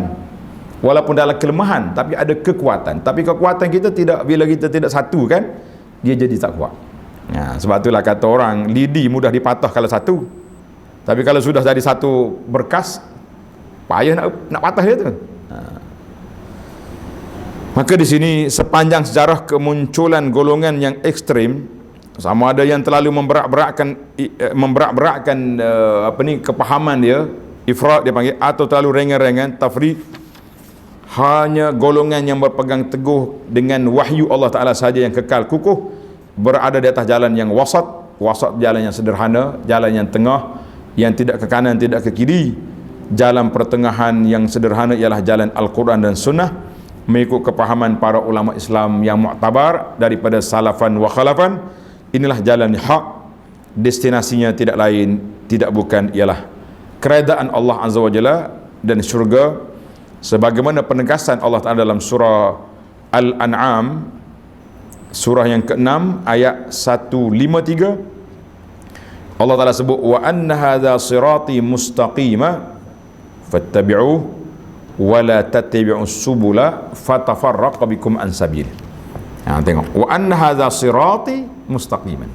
Walaupun dalam kelemahan, tapi ada kekuatan. Tapi kekuatan kita tidak, bila kita tidak satu kan, dia jadi tak kuat. Sebab itulah kata orang, lidi mudah dipatah kalau satu. Tapi kalau sudah jadi satu berkas, payah nak patah dia tu. Maka di sini sepanjang sejarah kemunculan golongan yang ekstrim, sama ada yang terlalu memberat-beratkan kepahaman dia, ifrat dia panggil, atau terlalu ringan-ringan, tafrid, hanya golongan yang berpegang teguh dengan wahyu Allah Ta'ala sahaja yang kekal kukuh, berada di atas jalan yang wasat jalan yang sederhana, jalan yang tengah, yang tidak ke kanan, tidak ke kiri. Jalan pertengahan yang sederhana ialah jalan Al-Quran dan Sunnah, mengikut kepahaman para ulama Islam yang muktabar daripada salafan wa khalafan. Inilah jalan hak, destinasinya tidak lain, tidak bukan, ialah keredaan Allah Azza wa Jalla dan syurga. Sebagaimana penegasan Allah Ta'ala dalam surah Al-An'am, surah yang ke-6 ayat 153, Allah Ta'ala sebut wa anna hadha sirati mustaqima fattabi'uh wa la tattabi'us subula fatafarraqa bikum an sabil. Tengok, wa anna hadha sirati mustaqiman,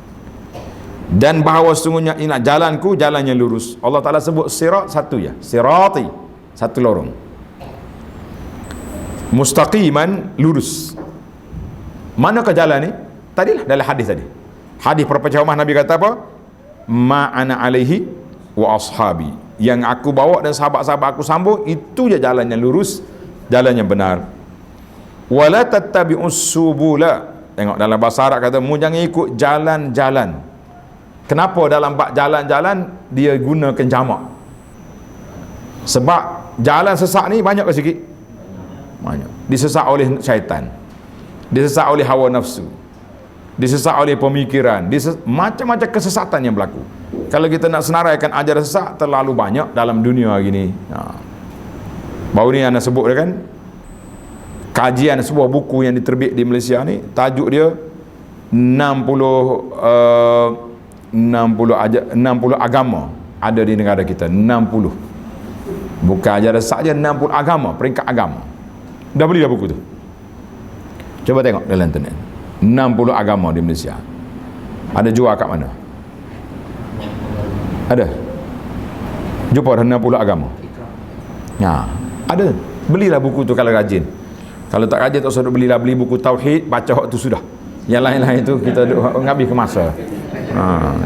dan bahawa sungguhnya ini jalanku, jalan yang lurus. Allah Ta'ala sebut sirat satu ya, sirati satu lorong, mustaqiman lurus. Manakah jalan ni? Tadilah dalam hadis tadi, hadis perpecahan Nabi kata apa? Ma ana alaihi wa ashabi, yang aku bawa dan sahabat-sahabat aku sambung, itu je jalan yang lurus, jalan yang benar. Wala tattabi'us subula, tengok dalam bahasa Arab kata mu jangan ikut jalan-jalan. Kenapa dalam bab jalan-jalan dia gunakan jamak? Sebab jalan sesak ni banyak ke sikit? Banyak. Disesak oleh syaitan, disesak oleh hawa nafsu, disesak oleh pemikiran, macam-macam kesesatan yang berlaku. Kalau kita nak senaraikan ajaran sesat, terlalu banyak dalam dunia hari ni. Baru ni anda sebut kan, kajian sebuah buku yang diterbit di Malaysia ni, tajuk dia 60 agama ada di negara kita. 60, bukan ajaran sesat je, 60 agama, peringkat agama. Dah beli dah buku tu? Cuba tengok dalam internet, 60 agama di Malaysia. Ada jual kat mana? Ada? Jumpa dah 60 agama? Ada. Belilah buku tu kalau rajin. Kalau tak rajin tak usah belilah, beli buku tauhid, baca waktu sudah. Yang lain-lain tu kita habis ke masa.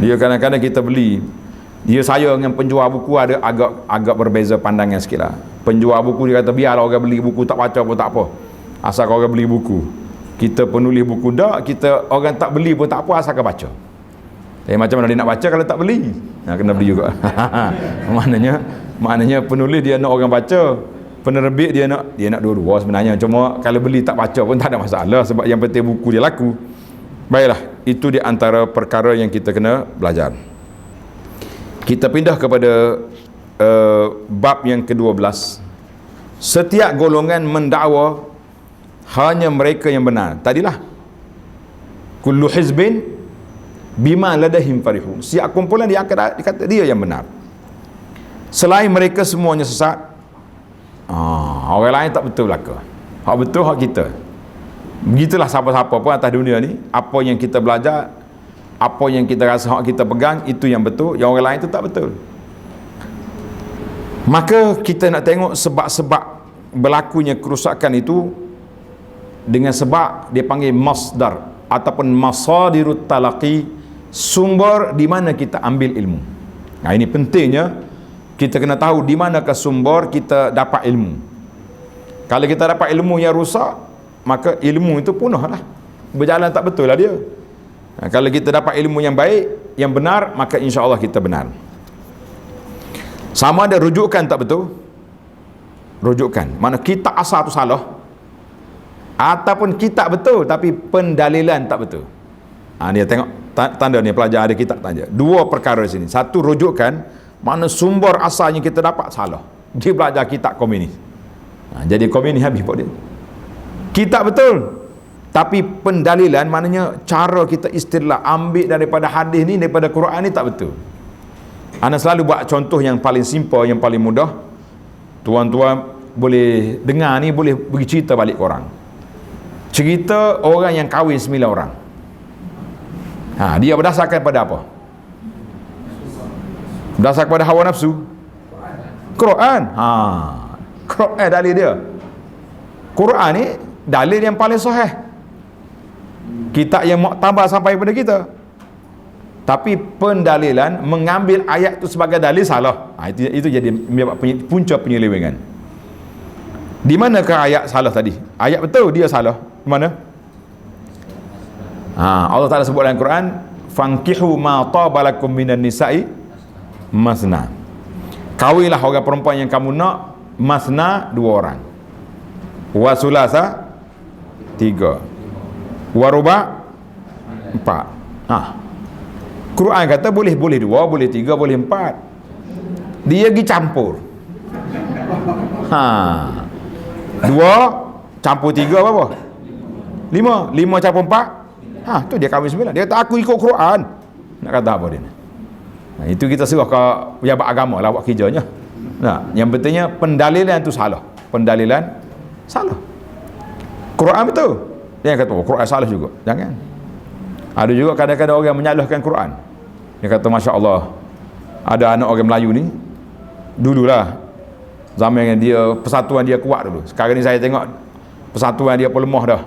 Dia kadang-kadang kita beli. Dia saya dengan penjual buku ada agak berbeza pandangan sikit lah. Penjual buku dia kata biarlah orang beli buku, tak baca pun tak apa, asal orang beli buku. Kita penulis buku dak, kita orang tak beli pun tak apa, asalkan baca. Macam mana dia nak baca kalau tak beli? Kena beli juga. maknanya penulis dia nak orang baca, penerbit dia nak dua-dua sebenarnya. Cuma kalau beli tak baca pun tak ada masalah, sebab yang penting buku dia laku. Baiklah, itu di antara perkara yang kita kena belajar. Kita pindah kepada bab yang ke-12. Setiap golongan mendakwa hanya mereka yang benar. Tadilah kullu hizbin bima ladahim farihun, siap kumpulan dia akan dikata dia yang benar, selain mereka semuanya sesat. Orang lain tak betul belaka, hak betul hak kita. Begitulah siapa-siapa pun atas dunia ni, apa yang kita belajar, apa yang kita rasa hak kita pegang, itu yang betul, yang orang lain itu tak betul. Maka kita nak tengok sebab-sebab berlakunya kerusakan itu dengan sebab dia panggil masdar ataupun masadirut talaqi, sumber di mana kita ambil ilmu. Ini pentingnya kita kena tahu di manakah sumber kita dapat ilmu. Kalau kita dapat ilmu yang rusak, maka ilmu itu punahlah, berjalan tak betul lah dia. Kalau kita dapat ilmu yang baik, yang benar, maka insya-Allah kita benar. Sama ada rujukan tak betul, rujukan mana kitab asal tu salah, ataupun kitab betul tapi pendalilan tak betul. Dia tengok tanda ni, pelajar ada kitab tanda. Dua perkara di sini. Satu, rujukan, mana sumber asalnya kita dapat salah. Dia belajar kitab komunis. Jadi komunis habis buat dia. Kitab betul, tapi pendalilan, maknanya cara kita istilah ambil daripada hadis ni, daripada Quran ni tak betul. Ana selalu buat contoh yang paling simple, yang paling mudah. Tuan-tuan boleh dengar ni, boleh bagi cerita balik korang. Cerita orang yang kahwin 9 orang. Dia berdasarkan pada apa? Berdasarkan pada hawa nafsu? Quran. Quran dalil dia. Quran ni dalil yang paling sahih. Kitab yang muktabar sampai kepada kita. Tapi pendalilan, mengambil ayat itu sebagai dalil salah. Itu jadi punca penyelewengan. Di manakah ayat salah tadi? Ayat betul, dia salah. Di mana? Allah Ta'ala sebut dalam Quran, fankihu ma tabalakum minan nisa'i masna. Kawinlah orang perempuan yang kamu nak, masna 2 orang, wa sulasa 3, wa ruba 4. Quran kata boleh 2, boleh 3, boleh 4. Dia pergi campur. 2 campur 3 berapa? 5 campur 4, tu dia kahwin 9. Dia kata aku ikut Quran. Nak kata apa dia? Itu kita serah ke pejabat agama lah buat kerjanya. Yang pentingnya pendalilan tu salah. Pendalilan salah. Quran betul. Dia kata Quran salah juga. Jangan. Ada juga kadang-kadang orang menyalahkan Quran. Dia kata Masya Allah, ada anak orang Melayu ni, dululah zaman yang dia persatuan dia kuat dulu. Sekarang ni saya tengok persatuan dia pun lemah dah.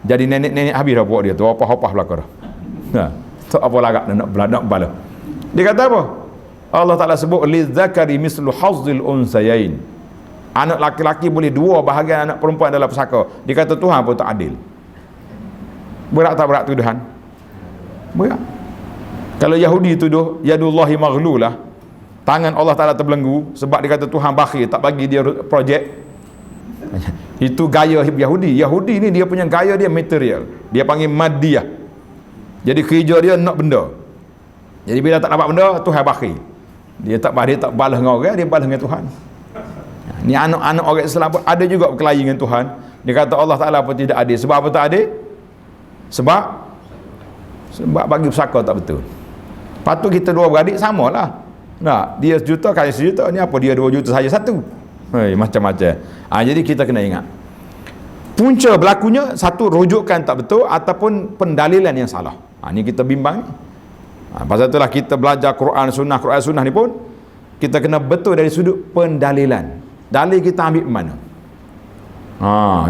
Jadi nenek-nenek habis dah buat dia tu, apa-apa belakang dah. Tak apa lagak nak bala. Dia kata apa? Allah Ta'ala sebut lidzakari mislu hazzil unsayain. Anak laki-laki boleh 2 bahagian anak perempuan dalam pusaka. Dia kata Tuhan pun tak adil. Berat tak berat tuduhan? Berat. Kalau Yahudi tuduh yadullahi maghlulah, tangan Allah Ta'ala terbelenggu sebab dia kata Tuhan bakhil tak bagi dia projek. Itu gaya Yahudi. Yahudi ni dia punya gaya dia material. Dia panggil madiyah. Jadi kerja dia nak benda. Jadi bila tak dapat benda, Tuhan bakhil. Dia tak balas dengan orang, dia balas dengan Tuhan. Ni anak-anak orang Islam pun ada juga berkelahi dengan Tuhan. Dia kata Allah Ta'ala pun tidak adil. Sebab apa tak adil? Sebab bagi pusaka tak betul. Patut kita 2 beradik samalah. Dia 1 juta kali 1 juta, ni apa dia 2 juta saja 1. Macam-macam. Jadi kita kena ingat. Punca berlakunya satu rujukan tak betul ataupun pendalilan yang salah. Ni kita bimbang ni. Pasal itulah kita belajar Quran Sunnah ni pun kita kena betul dari sudut pendalilan. Dalil kita ambil mana?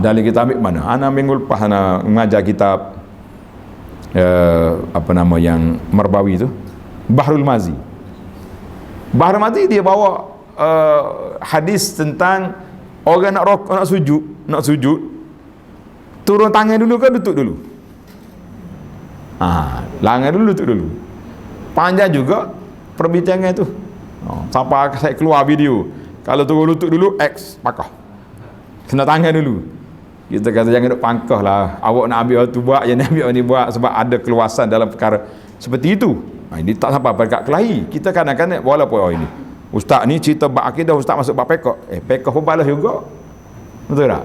Dalil kita ambil mana? Ana minggu lepas ana mengajar kitab yang Marbawi tu, Bahrul Mazi. Bahrul Mazi dia bawa hadis tentang orang nak rokok, nak sujud, turun tangan dulu ke lutut dulu? Tangan dulu, lutut dulu. Panjang juga perbincangan tu. Sampai saya keluar video. Kalau turun lutut dulu, X pakah. Kena tangan dulu. Kita kata jangan duk pangkah lah. Awak nak ambil tu buat, yang nak ambil ni buat, sebab ada keluasan dalam perkara seperti itu. Ini tak sampai dekat kelahi. Kita kadang-kadang walaupun ini ustaz ni cerita bab akidah, ustaz masuk bab fiqh. Fiqh pun balas juga. Betul tak?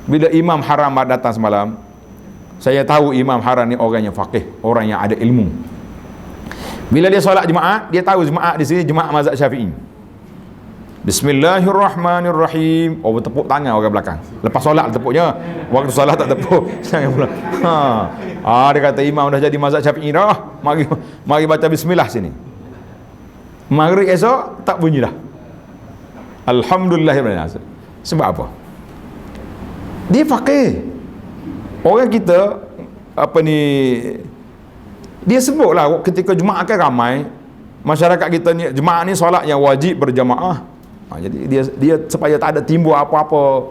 Bila Imam Haram datang semalam, saya tahu Imam Haram ni orang yang faqih, orang yang ada ilmu. Bila dia solat jemaah, dia tahu jemaah di sini jemaah mazhab Syafi'i. Bismillahirrahmanirrahim. Bertepuk tangan orang belakang. Lepas solat tepuknya. Waktu solat tak tepuk. Jangan pula. Dia kata imam dah jadi mazhab Syafi'i dah. Mari baca bismillah sini. Maghrib esok tak bunyi dah. Alhamdulillah. Sebab apa? Dia faqih. Orang kita dia sebutlah ketika jemaah kan ramai, masyarakat kita ni jemaah ni solat yang wajib berjamaah. Jadi dia supaya tak ada timbul apa-apa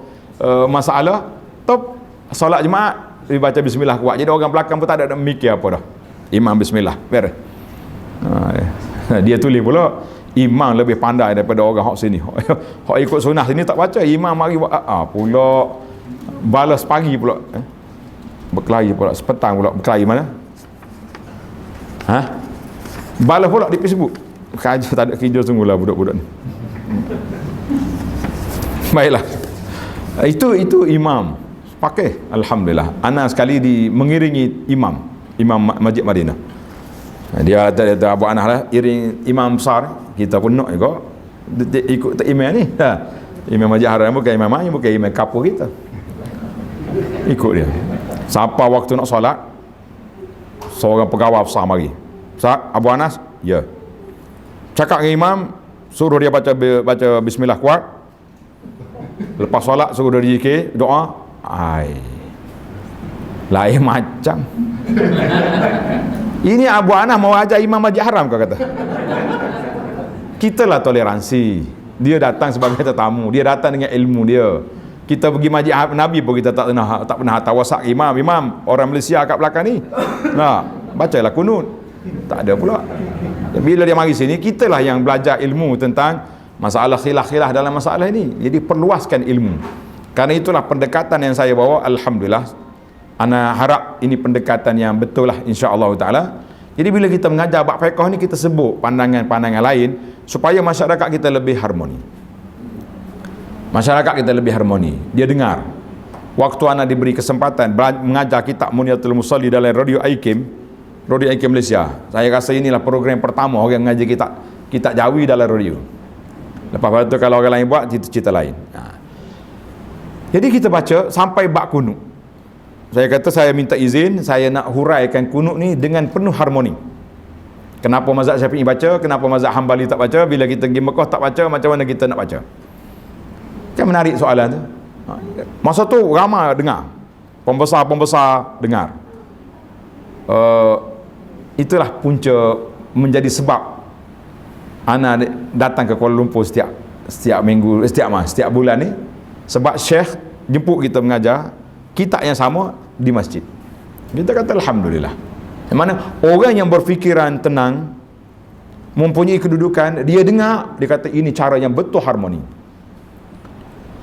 masalah, top solat jemaah dibaca bismillah kuat. Jadi orang belakang pun tak ada mikir apa dah. Imam bismillah, beres. Dia tulis pula imam lebih pandai daripada orang hak sini. Hak ikut sunnah sini tak baca, imam mari buat pula balas pagi pula. Berkelahi pula sepetang pula berkelahi mana? Balas pula di Facebook. Kerja tak ada kerja sungguhlah budak-budak ni. Baiklah. Itu imam pakai. Alhamdulillah. Ana sekali mengiringi imam Masjid Madinah. Dia ada Abu Anas lah, iring imam besar. Kita pun nak juga ikut imam ni. Imam Masjid Haram bukan imam main, bukan imam kapur kita. Ikut dia. Sampai waktu nak solat, seorang pegawai besar mari. Ustaz, Abu Anas? Ya. Cakap dengan imam, suruh dia baca bismillah kuat. Lepas solat suruh dia zikir, doa. Lain macam. Ini Abu Anas mau ajar imam Masjid Haram kau kata. Kita lah toleransi. Dia datang sebagai tetamu, dia datang dengan ilmu dia. Kita pergi Masjid Nabi pun kita tak pernah hantar WhatsApp imam orang Malaysia kat belakang ni. Bacalah kunut. Tak ada pula. Bila dia mari sini, kitalah yang belajar ilmu tentang masalah khilaf-khilaf dalam masalah ini. Jadi perluaskan ilmu. Karena itulah pendekatan yang saya bawa. Alhamdulillah, ana harap ini pendekatan yang betul lah, insya-Allah taala. Jadi bila kita mengajar bab fiqh ni, kita sebut pandangan-pandangan lain supaya masyarakat kita lebih harmoni. Masyarakat kita lebih harmoni. Dia dengar. Waktu ana diberi kesempatan mengajar kitab Muniyatul Musalli dalam Radio Aikim Malaysia. Saya rasa inilah program pertama orang mengajar kitab Jawi dalam radio. Lepas itu kalau orang lain buat, cerita lain. Jadi kita baca sampai bab kunut. Saya kata saya minta izin, saya nak huraikan kunut ni dengan penuh harmoni. Kenapa mazhab Syafi'i baca, kenapa mazhab Hambali tak baca, bila kita pergi Mekah tak baca, macam mana kita nak baca? Kan menarik soalan tu. Masa tu ramai dengar, pembesar-pembesar dengar. Itulah punca menjadi sebab ana datang ke Kuala Lumpur setiap minggu, setiap bulan ni, sebab Syekh jemput kita mengajar kitab yang sama di masjid. Kita kata alhamdulillah. Yang mana orang yang berfikiran tenang, mempunyai kedudukan, dia dengar, dia kata ini cara yang betul harmoni.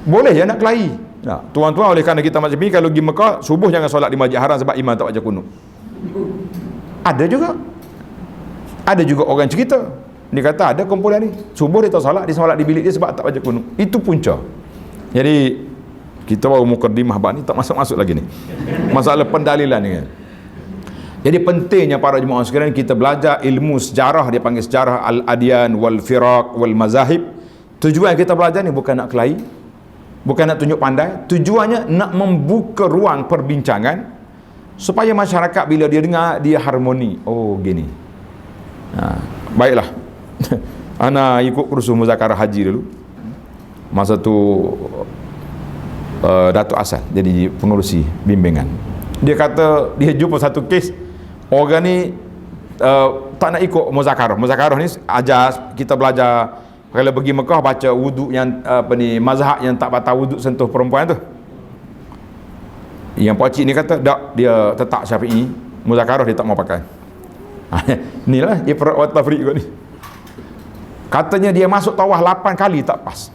Boleh ya nak kelahi. Nah, tuan-tuan, oleh kerana kita macam ni, kalau pergi Mekah, subuh jangan solat di Masjid Haram sebab imam tak baca kunut. Ada juga orang cerita, dia kata ada kumpulan ni, subuh dia tak solat, dia solat di bilik dia sebab tak baca kunut. Itu punca. Jadi kita baru mukadimah bab ni, tak masuk-masuk lagi ni. Masalah pendalilan ni kan. Jadi pentingnya para jemaah sekalian kita belajar ilmu sejarah, dia panggil sejarah al-adyan wal firaq wal mazahib. Tujuan kita belajar ni bukan nak kelahi, bukan nak tunjuk pandai, tujuannya nak membuka ruang perbincangan supaya masyarakat bila dia dengar, dia harmoni. Oh gini. Baiklah. Ana ikut kursus muzakarah haji dulu. Masa tu Datuk Asal jadi pengurusi bimbingan. Dia kata dia jumpa satu kes orang ni tak nak ikut muzakarah. Muzakarah ni ajar kita belajar kalau pergi Mekah baca wuduk yang mazhab yang tak batal wuduk sentuh perempuan tu. Yang pakcik ni kata tak, dia tetap Syafi'i, muzakarah dia tak mau pakai. Inilah ifrat wa tafriq ni. Katanya dia masuk tawaf 8 kali tak pas.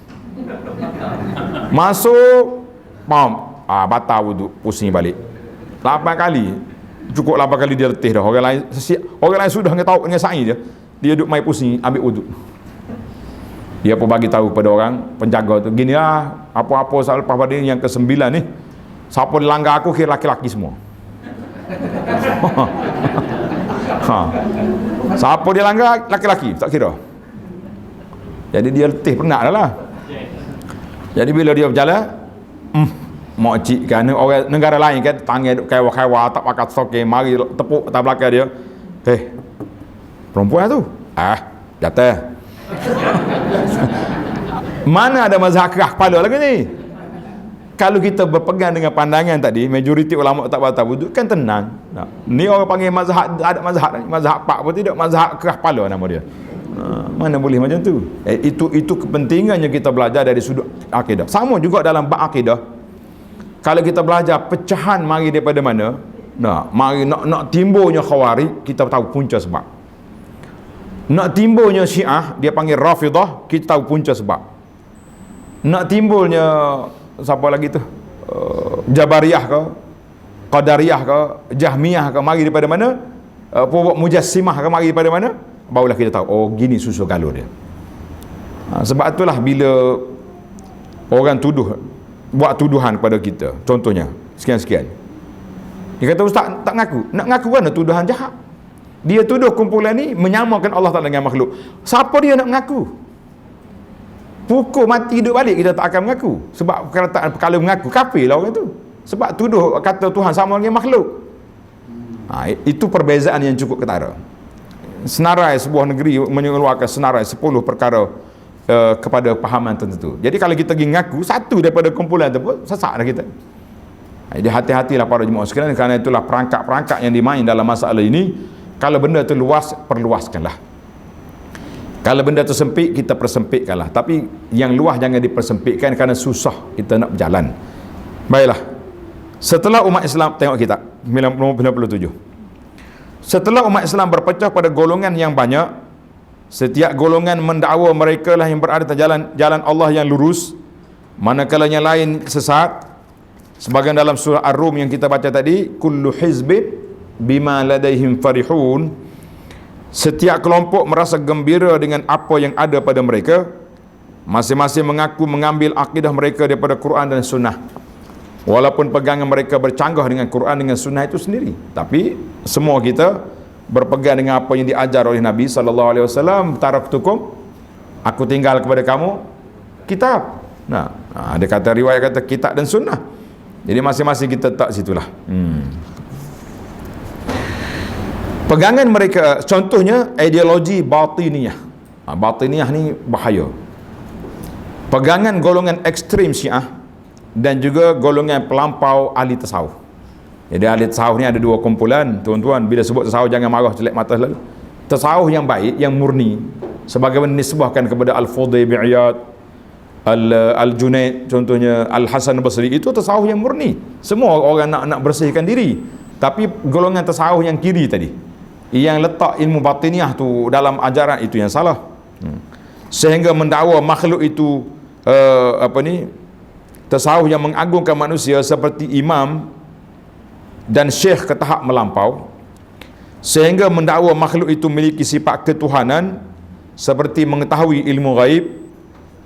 Masuk batal wuduk, pusing balik. 8 kali. Cukup 8 kali dia letih dah. Orang lain sudah tahu dengan sa'i dia duduk mai pusing ambil wuduk. Dia pun bagi tahu pada orang penjaga tu, gini lah, apa-apa selepas pada yang ke-9 ni, siapa dilanggar aku kira laki-laki semua. Siapa dia langgar, laki-laki, tak kira. Jadi dia letih penat dah lah. Jadi bila dia berjalan, makcik kan, orang negara lain kan, tangan duk kaiwa-kaiwa, tak pakai stoking, mari tepuk atas belakang dia. Perempuan tu, jatuh. Mana ada mazhab kerah kepala lagi ni? Kalau kita berpegang dengan pandangan tadi, majoriti ulama tak batal wuduk, kan tenang. Ni orang panggil mazhab, ada mazhab pak pun tidak, mazhab kerah kepala nama dia. Mana boleh macam tu? Itu kepentingannya kita belajar dari sudut akidah. Sama juga dalam bab akidah. Kalau kita belajar pecahan mari daripada mana? Mari nak timbulnya Khawarij, kita tahu punca sebab. Nak timbulnya Syiah, dia panggil Rafidah, kita tahu punca sebab. Nak timbulnya siapa lagi tu? Jabariyah ke? Qadariyah ke? Jahmiyah ke? Mari daripada mana? Mujassimah ke? Mari daripada mana? Barulah kita tahu, oh gini susu galur dia. Sebab itulah bila orang buat tuduhan kepada kita, contohnya sekian-sekian, dia kata ustaz tak ngaku. Nak ngaku kan tuduhan jahat. Dia tuduh kumpulan ni menyamakan Allah Ta'ala dengan makhluk. Siapa dia nak mengaku? Pukul mati hidup balik kita tak akan mengaku. Sebab kalau mengaku kafir lah orang tu. Sebab tuduh kata Tuhan sama dengan makhluk. Itu perbezaan yang cukup ketara. Senarai sebuah negeri mengeluarkan senarai 10 perkara kepada pahaman tertentu. Jadi kalau kita pergi mengaku satu daripada kumpulan tu pun sesak dah kita. Jadi hati-hatilah para jemaah sekalian, kerana itulah perangkap-perangkap yang dimain dalam masalah ini. Kalau benda tu luas, perluaskanlah. Kalau benda tu sempit, kita persempitkanlah. Tapi yang luas jangan dipersempitkan, kerana susah kita nak berjalan. Baiklah. Setelah umat Islam, tengok kita 97. Setelah umat Islam berpecah pada golongan yang banyak, setiap golongan mendakwa mereka lah yang berada di jalan Allah yang lurus, manakala yang lain sesat. Sebagian dalam surah Ar-Rum yang kita baca tadi, kullu hizbin bima ladaihim farihun, setiap kelompok merasa gembira dengan apa yang ada pada mereka. Masing-masing mengaku mengambil akidah mereka daripada Quran dan Sunnah. Walaupun pegangan mereka bercanggah dengan Quran dengan Sunnah itu sendiri, tapi semua kita berpegang dengan apa yang diajar oleh Nabi SAW. Taraktukum, aku tinggal kepada kamu kitab. Nah, ada kata riwayat kata kitab dan Sunnah. Jadi masing-masing kita tak situlah. Pegangan mereka, contohnya ideologi batiniyah. Batiniyah ni bahaya. Pegangan golongan ekstrim Syiah dan juga golongan pelampau ahli tasawuf. Jadi ahli tasawuf ni ada dua kumpulan, tuan-tuan. Bila sebut tasawuf jangan marah celak mata selalu. Tasawuf yang baik, yang murni, sebagaimana disebutkan kepada Al-Fudayl bin Iyad, Al-Junaid, contohnya Al-Hasan Basri, itu tasawuf yang murni. Semua orang nak bersihkan diri. Tapi golongan tasawuf yang kiri tadi, yang letak ilmu batiniyah tu dalam ajaran, itu yang salah. Sehingga mendakwa makhluk itu tasawuf yang mengagungkan manusia seperti imam dan syekh ke tahap melampau, sehingga mendakwa makhluk itu memiliki sifat ketuhanan seperti mengetahui ilmu gaib,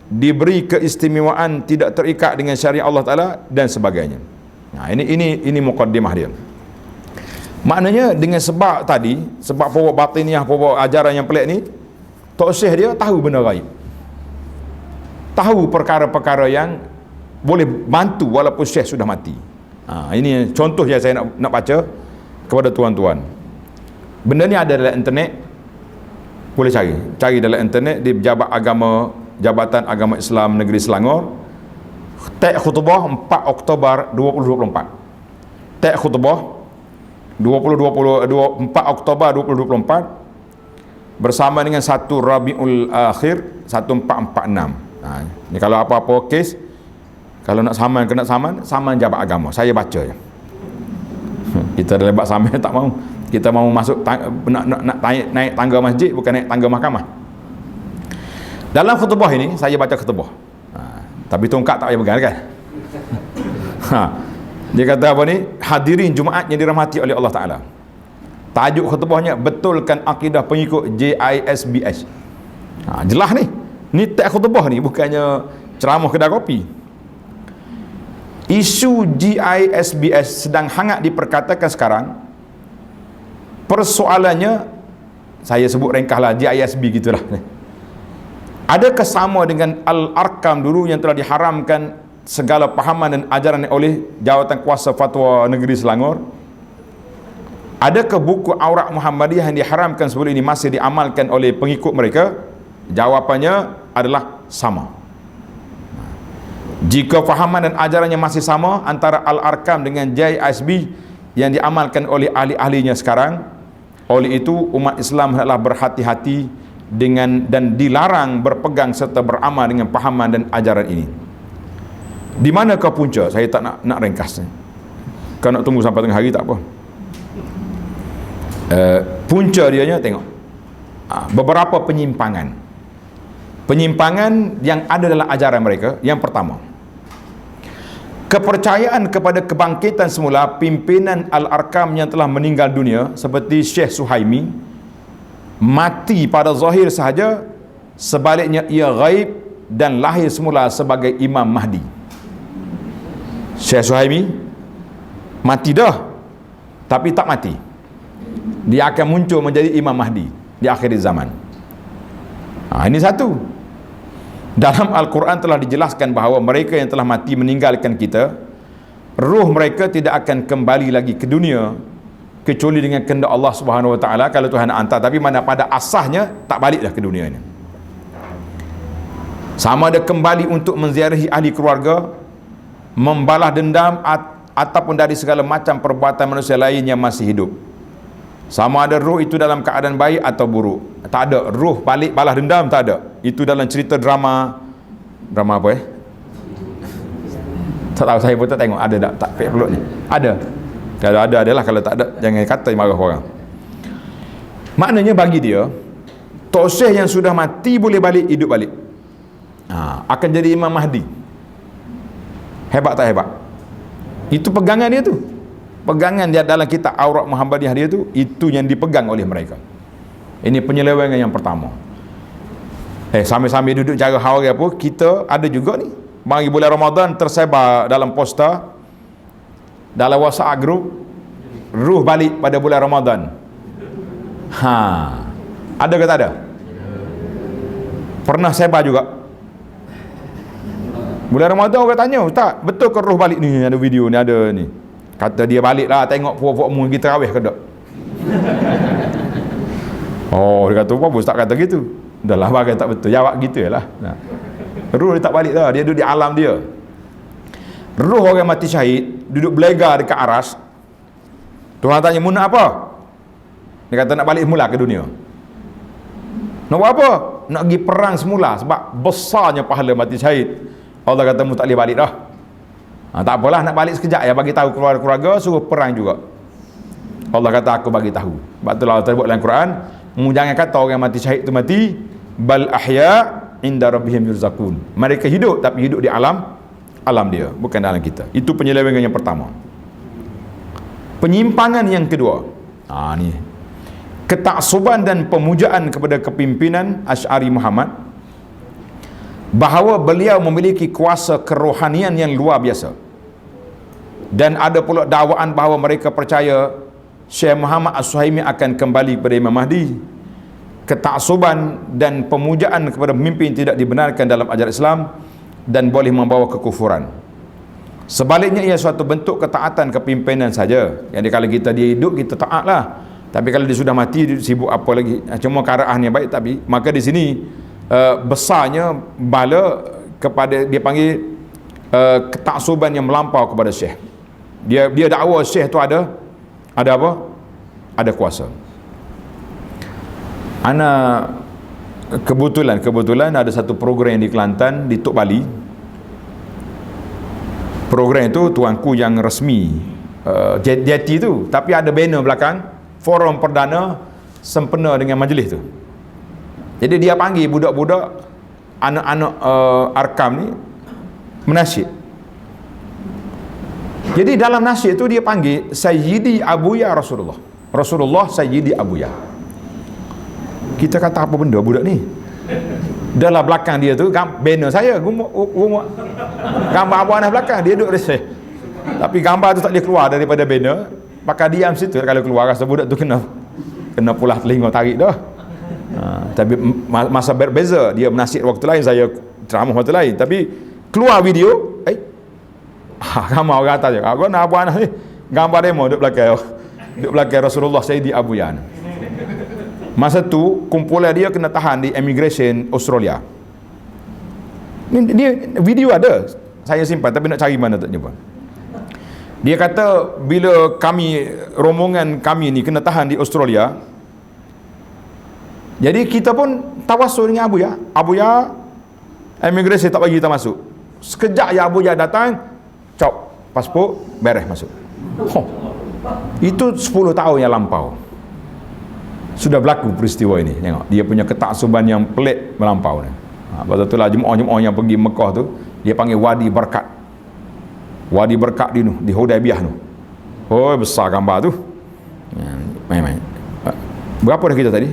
diberi keistimewaan tidak terikat dengan syariat Allah Ta'ala dan sebagainya. Nah, ini muqaddimah dia. Maknanya dengan sebab tadi, sebab pokok batiniyah, pokok ajaran yang pelik ni, Tok Syekh dia tahu benda gaib, tahu perkara-perkara yang boleh bantu walaupun Syekh sudah mati. Ini contoh yang saya nak baca kepada tuan-tuan. Benda ni ada dalam internet, boleh cari dalam internet di Jabatan Agama Islam Negeri Selangor. Teks khutbah 4 Oktober 2024. Teks khutbah 4 Oktober 2024 bersama dengan 1 Rabiul Akhir 1446. Ni kalau apa-apa kes, kalau nak kena saman jabat agama, saya baca je. Kita dah lebat saman tak mau. Kita mau masuk nak naik tangga masjid, bukan naik tangga mahkamah. Dalam khutbah ini saya baca khutbah. Tapi tongkat tak payah pegang kan. Dia kata apa ni? Hadirin Jumaat yang dirahmati oleh Allah Taala. Tajuk khutbahnya, betulkan akidah pengikut JISBS. Jelas ni. Ni teks khutbah ni, bukannya ceramah kedai kopi. Isu JISBS sedang hangat diperkatakan sekarang. Persoalannya, saya sebut ringkaslah JISB gitulah. Adakah sama dengan Al-Arkam dulu yang telah diharamkan segala pahaman dan ajaran oleh Jawatan Kuasa Fatwa Negeri Selangor? Adakah buku Aurat Muhammadiyah yang diharamkan sebelum ini masih diamalkan oleh pengikut mereka? Jawapannya adalah sama. Jika fahaman dan ajarannya masih sama antara Al-Arkam dengan JISB yang diamalkan oleh ahli-ahlinya sekarang, oleh itu umat Islam hendaklah berhati-hati dengan dan dilarang berpegang serta beramal dengan fahaman dan ajaran ini. Di manakah punca? Saya tak nak ringkasnya. Kalau nak tunggu sampai tengah hari tak apa. Punca dianya tengok. Beberapa penyimpangan yang ada dalam ajaran mereka. Yang pertama, kepercayaan kepada kebangkitan semula pimpinan Al-Arkam yang telah meninggal dunia seperti Syekh Suhaimi, mati pada zahir sahaja, sebaliknya ia gaib dan lahir semula sebagai Imam Mahdi. Syekh Suhaimi mati dah, tapi tak mati. Dia akan muncul menjadi Imam Mahdi di akhir zaman. Ini satu. Dalam Al-Quran telah dijelaskan bahawa mereka yang telah mati meninggalkan kita, ruh mereka tidak akan kembali lagi ke dunia kecuali dengan kehendak Allah Subhanahu Wa Taala, kalau Tuhan nak hantar. Tapi mana pada asasnya tak balik dah ke dunia ini. Sama ada kembali untuk menziarahi ahli keluarga, membalas dendam, ataupun dari segala macam perbuatan manusia lain yang masih hidup. Sama ada roh itu dalam keadaan baik atau buruk. Tak ada roh balik balas dendam, tak ada. Itu dalam cerita drama apa tak tahu, saya pun tak tengok. Ada tak pek peluk ni? Ada. Kalau ada adalah, kalau tak ada jangan kata marah orang. Maknanya bagi dia, Tok Syekh yang sudah mati boleh balik, hidup balik. Akan jadi Imam Mahdi. Hebat tak hebat? Itu pegangan dia tu. Pegangan dia dalam kitab Aurat Muhammadiyah dia tu, itu yang dipegang oleh mereka. Ini penyelewengan yang pertama. Sambil-sambil duduk cara hari apa, kita ada juga ni mari bulan Ramadan tersebar dalam poster, dalam WhatsApp group, ruh balik pada bulan Ramadan. Ada ke tak ada? Pernah sebar juga. Bulan Ramadan orang tanya, "Ustaz, betul ke ruh balik ni? Ada video ni, ada ni." Kata dia, "Baliklah tengok puak-puak mu kita tarawih ke tak?" Oh, dia kata, "Apa Ustaz kata gitu?" Dah lah, bagai tak betul. Jawab gitu lah. Ruh dia tak balik dah. Dia duduk di alam dia. Ruh orang mati syahid duduk belegar dekat aras. Tuhan tanya, "Mu nak apa?" Dia kata, "Nak balik semula ke dunia." "Nak buat apa?" "Nak pergi perang semula." Sebab besarnya pahala mati syahid. Allah kata, "Mu tak boleh balik dah." Tak apalah, nak balik sekejap ya, bagi tahu keluarga, suruh perang juga. Allah kata, "Aku bagi tahu." Sebab itulah Allah terbuk dalam Quran, mu jangan kata orang mati syahid itu mati, bal ahya inda rabbihim yurzaqun. Mereka hidup tapi hidup di alam dia, bukan dalam kita. Itu penyelewengan yang pertama. Penyimpangan yang kedua, ni ketaksuban dan pemujaan kepada kepimpinan Asy'ari Muhammad, bahawa beliau memiliki kuasa kerohanian yang luar biasa, dan ada pula dakwaan bahawa mereka percaya Syekh Muhammad As-Suhaimi akan kembali kepada Imam Mahdi. Ketaksuban dan pemujaan kepada pemimpin tidak dibenarkan dalam ajaran Islam dan boleh membawa kekufuran. Sebaliknya ia suatu bentuk ketaatan kepimpinan saja. Yang kalau kita dia hidup, kita taat lah. Tapi kalau dia sudah mati, dia sibuk apa lagi? Cuma kearaannya baik, tapi maka di sini besarnya bala kepada, dia panggil ketaksuban yang melampau kepada Syekh. Dia dakwa Syekh tu ada apa? Ada kuasa. Ana kebetulan ada satu program di Kelantan, di Tok Bali. Program itu tuanku yang resmi jeti tu, tapi ada banner belakang, forum perdana sempena dengan majlis tu. Jadi dia panggil budak-budak, anak-anak Arkam ni menasyid. Jadi dalam nasyid tu dia panggil Sayyidi Abuya Rasulullah Sayyidi Abuya. Kita kata apa benda budak ni? Dalam belakang dia tu banner saya, gambar Abu Anas belakang, dia duduk reseh. Tapi gambar tu tak boleh keluar daripada banner, pakai diam situ. Kalau keluar rasa budak tu kena pulah telinga tarik dah. Tapi masa berbeza, dia menasihat waktu lain, saya ceramah waktu lain. Tapi keluar video, gambar orang atas je. Aku nak Abu Anas ni, gambar demo duduk belakang Rasulullah Sayyidi Abu Yan. Masa tu kumpulan dia kena tahan di immigration Australia. Dia video ada, saya simpan tapi nak cari mana tak jumpa. Dia kata bila rombongan kami ni kena tahan di Australia, jadi kita pun tawassul dengan Abu Ya, immigration tak bagi kita masuk. Sekejap Abu Ya datang, cop pasport, beres masuk. Itu 10 tahun yang lampau sudah berlaku peristiwa ini. Tengok, dia punya ketaksuban yang pelik melampau ni. Lepas tu lah jemaah-jemaah yang pergi Mekah tu, dia panggil Wadi Berkat. Wadi Berkat di Hudaybiyah tu. Oh, besar gambar tu. Main-main. Berapa dah kita tadi?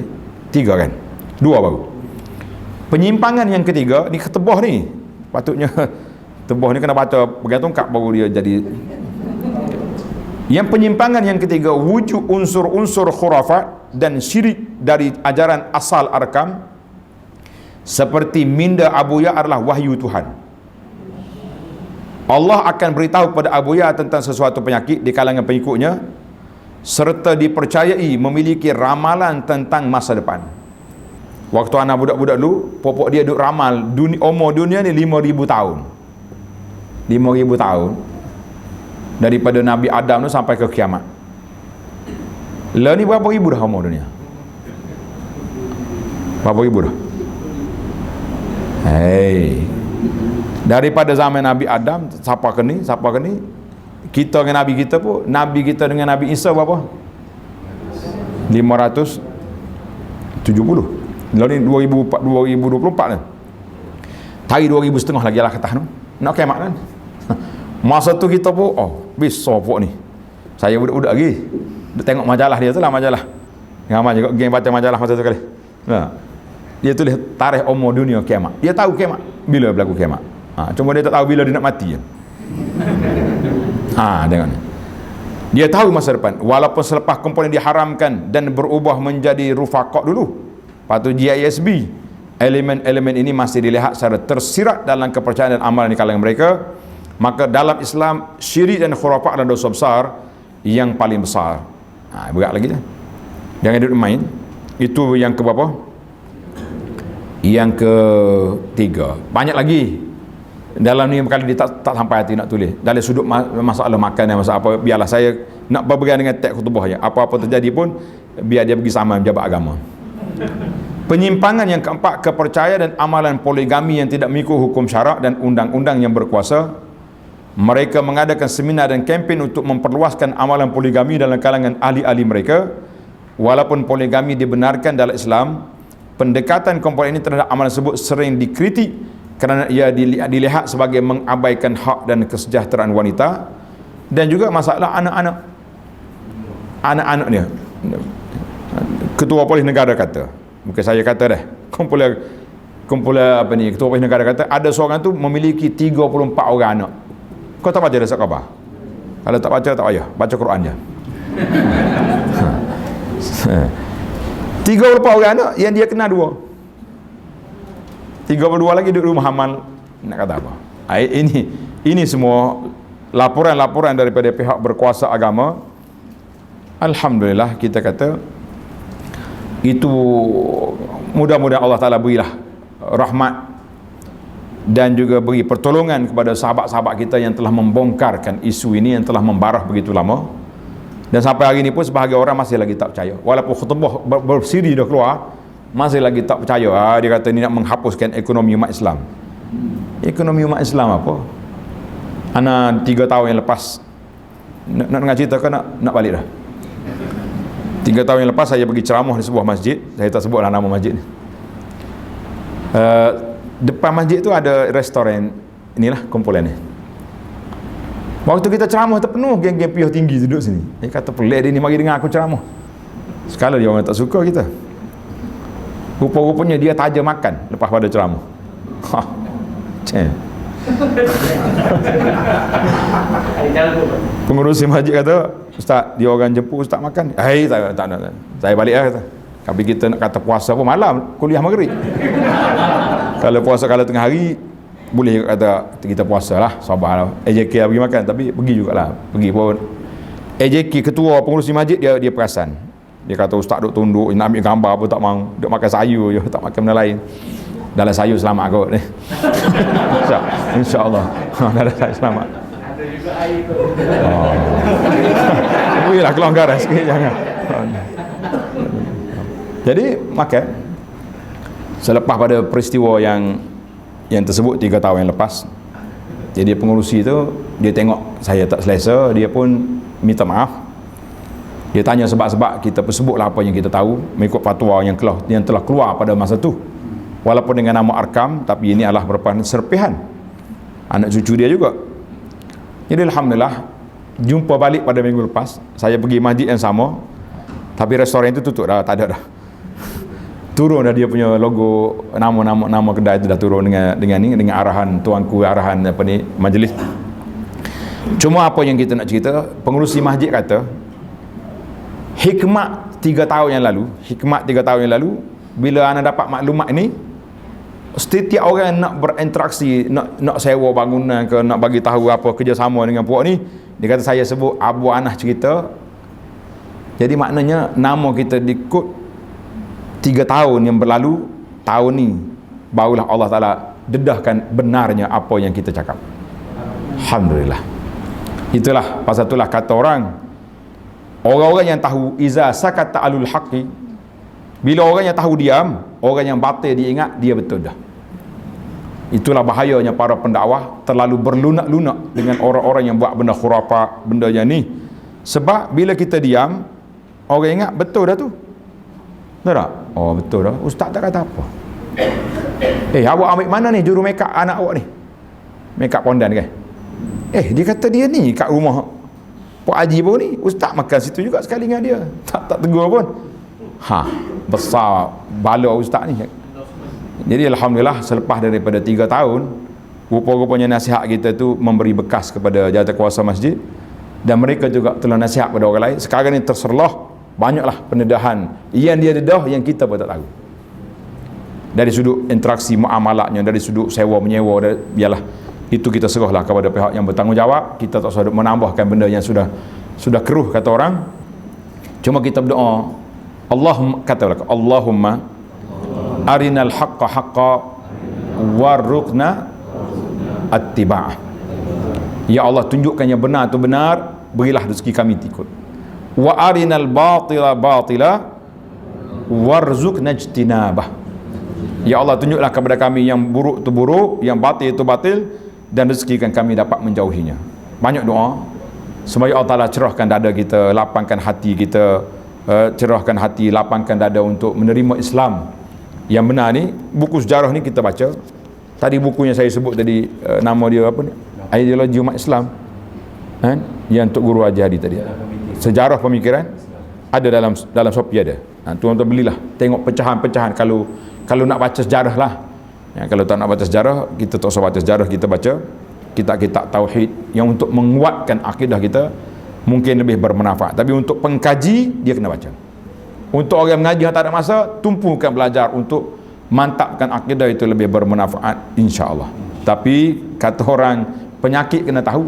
3 kan? 2 baru. Penyimpangan yang ketiga, ni ketebah ni. Patutnya tebah ni kena baca bergantung kak baru dia jadi. Yang penyimpangan yang ketiga, wujud unsur-unsur khurafat dan syirik dari ajaran asal Arkam, seperti minda Abu Ya adalah wahyu Tuhan. Allah akan beritahu kepada Abu Ya tentang sesuatu penyakit di kalangan pengikutnya, serta dipercayai memiliki ramalan tentang masa depan. Waktu anak budak-budak dulu, popok dia duk ramal umur dunia ni 5,000 tahun. 5,000 tahun daripada Nabi Adam tu sampai ke kiamat. Lah ni berapa ribu dah umur dunia? Berapa ribu dah? Daripada zaman Nabi Adam siapa ke ni, kita dengan Nabi kita pun, Nabi kita dengan Nabi Isa berapa? 570. Lah ni 2024 ni. Hari 2,500 lagi lah kata tu. Nak kiamat kan? Masa tu kita pun, besar pok ni. Saya budak-budak lagi. Dia tengok majalah dia tu lah, majalah. Ramai juga geng baca majalah masa tu kali. Dia tulis tarikh umur dunia kiamat. Dia tahu kiamat bila berlaku kiamat. Cuma dia tak tahu bila dia nak mati je. Tengok ni. Dia tahu masa depan. Walaupun selepas komponen diharamkan dan berubah menjadi rufaqah dulu. Lepas tu GISB, elemen-elemen ini masih dilihat secara tersirat dalam kepercayaan dan amalan di kalangan mereka. Maka dalam Islam, syirik dan khurafat adalah dosa besar yang paling besar. Berat lagi je. Jangan duduk main. Itu yang ke berapa? Yang ketiga. Banyak lagi. Dalam ni kali dia tak sampai hati nak tulis. Dari sudut masalah makan dan masalah apa, biarlah saya nak berpegang dengan teks khutbah je. Apa-apa terjadi pun biar dia pergi sama pejabat agama. Penyimpangan yang keempat, kepercayaan dan amalan poligami yang tidak mengikut hukum syarak dan undang-undang yang berkuasa. Mereka mengadakan seminar dan kempen untuk memperluaskan amalan poligami dalam kalangan ahli-ahli mereka. Walaupun poligami dibenarkan dalam Islam, pendekatan komponen ini terhadap amalan tersebut sering dikritik kerana ia dilihat sebagai mengabaikan hak dan kesejahteraan wanita dan juga masalah anak-anak dia. Ketua Polis Negara kata, bukan saya kata dah, kumpulan Ketua Polis Negara kata ada seorang tu memiliki 34 orang anak. Kau tak baca dasar khabar? Kalau tak baca tak payah, baca Quran je. 34 orang anak yang dia kena 2. 32 lagi duduk rumah amal. Nak kata apa? Ini semua laporan-laporan daripada pihak berkuasa agama. Alhamdulillah, kita kata itu mudah-mudahan Allah Ta'ala berilah rahmat dan juga beri pertolongan kepada sahabat-sahabat kita yang telah membongkarkan isu ini yang telah membarah begitu lama. Dan sampai hari ini pun sebahagian orang masih lagi tak percaya. Walaupun khutbah bersiri dah keluar, masih lagi tak percaya. Dia kata ni nak menghapuskan ekonomi umat Islam. Ekonomi umat Islam apa? Ana 3 tahun yang lepas nak dengar cerita ke nak balik dah? 3 tahun yang lepas saya pergi ceramah di sebuah masjid. Saya tak sebutlah nama masjid ni. Depan masjid tu ada restoran. Inilah kumpulan ni. Waktu kita ceramah terpenuh geng-geng piyah tinggi duduk sini. Dia kata pelik dia ni mari dengar aku ceramah. Sekala dia orang tak suka kita. Rupa-rupanya dia taja makan lepas pada ceramah. Pengurusi masjid kata, Ustaz, dia orang jemput Ustaz makan. Tak nak. Saya balik lah kata. Tapi kita nak kata puasa pun malam, kuliah maghrib. Kalau puasa kalau tengah hari boleh kata kita puasa lah, sabarlah. AJK lah pergi makan, tapi pergi jugalah. Pergi pun AJK ketua pengurusi masjid dia perasan. Dia kata Ustaz duk tunduk, nak ambil gambar apa tak mau, duk makan sayur je, tak makan benda lain. Dalam sayur selamat kot ni. InsyaAllah. Dalam sayur selamat. Ada juga air tu. Berilah kelonggaran sikit, jangan. Jadi makan. Selepas pada peristiwa yang tersebut 3 tahun yang lepas, jadi pengurusi tu dia tengok saya tak selesa, dia pun minta maaf. Dia tanya sebab-sebab, kita pun sebutlah apa yang kita tahu mengikut fatwa yang telah keluar pada masa tu, walaupun dengan nama arkam, tapi ini adalah merupakan serpihan anak cucu dia juga. Jadi alhamdulillah jumpa balik pada minggu lepas. Saya pergi masjid yang sama, tapi restoran itu tutup dah, tak ada dah. Turun dah dia punya logo, nama kedai itu dah turun dengan arahan tuanku, arahan majlis. Cuma apa yang kita nak cerita, pengurusi masjid kata hikmat 3 tahun yang lalu bila anda dapat maklumat ini, setiap orang nak berinteraksi, nak sewa bangunan ke, nak bagi tahu apa kerjasama dengan puak ni, dia kata saya sebut Abu Anas cerita. Jadi maknanya nama kita dikut 3 tahun yang berlalu, tahun ni barulah Allah Ta'ala dedahkan benarnya apa yang kita cakap. Alhamdulillah. Itulah pasal itulah kata orang-orang yang tahu iza sakata alul haqqi, bila orang yang tahu diam, orang yang batil dia ingat dia betul dah. Itulah bahayanya para pendakwah terlalu berlunak-lunak dengan orang-orang yang buat benda khurafat, benda yang ni. Sebab bila kita diam, orang ingat betul dah tu. Betul tak? Oh betul dah. Ustaz tak kata apa. Awak ambil mana ni juru make up anak awak ni? Make up pondan kan? Dia kata dia ni kat rumah Pak Haji pun ni, Ustaz makan situ juga sekali dengan dia. Tak tegur pun. Besar bala Ustaz ni. Jadi alhamdulillah selepas daripada 3 tahun, rupa-rupanya nasihat kita tu memberi bekas kepada jawatankuasa masjid, dan mereka juga telah nasihat kepada orang lain. Sekarang ni terserlah banyaklah pendedahan yang dia dedah yang kita pun tak tahu. Dari sudut interaksi muamalahnya, dari sudut sewa menyewa, biarlah itu kita serahlah kepada pihak yang bertanggungjawab. Kita tak usah menambahkan benda yang sudah keruh kata orang. Cuma kita berdoa, Allahumma arinal haqqa haqqa warzuqna attiba'ah. Ya Allah, tunjukkan yang benar tu benar, berilah rezeki kami ikut. Wa arinal batila batila warzuqna ijtinabah. Ya Allah, tunjuklah kepada kami yang buruk tu buruk, yang batil itu batil, dan rezekikan kami dapat menjauhinya. Banyak doa supaya Allah Ta'ala cerahkan dada kita, lapangkan hati kita, cerahkan hati, lapangkan dada untuk menerima Islam yang benar ni. Buku sejarah ni kita baca. Tadi bukunya saya sebut tadi, nama dia apa ni? Ideologi Umat Islam, kan? Yang Tok Guru Haji Hadi tadi. Sejarah pemikiran ada dalam Shopee ada. Tuan-tuan belilah, tengok pecahan-pecahan. Kalau nak baca sejarah lah, ya, kalau tak nak baca sejarah, kita tak usah baca sejarah, kita baca kitab-kitab tauhid yang untuk menguatkan akidah kita, mungkin lebih bermanfaat. Tapi untuk pengkaji, dia kena baca. Untuk orang mengaji yang tak ada masa, tumpukan belajar untuk mantapkan akidah, itu lebih bermanfaat insya-Allah. Tapi kata orang, penyakit kena tahu.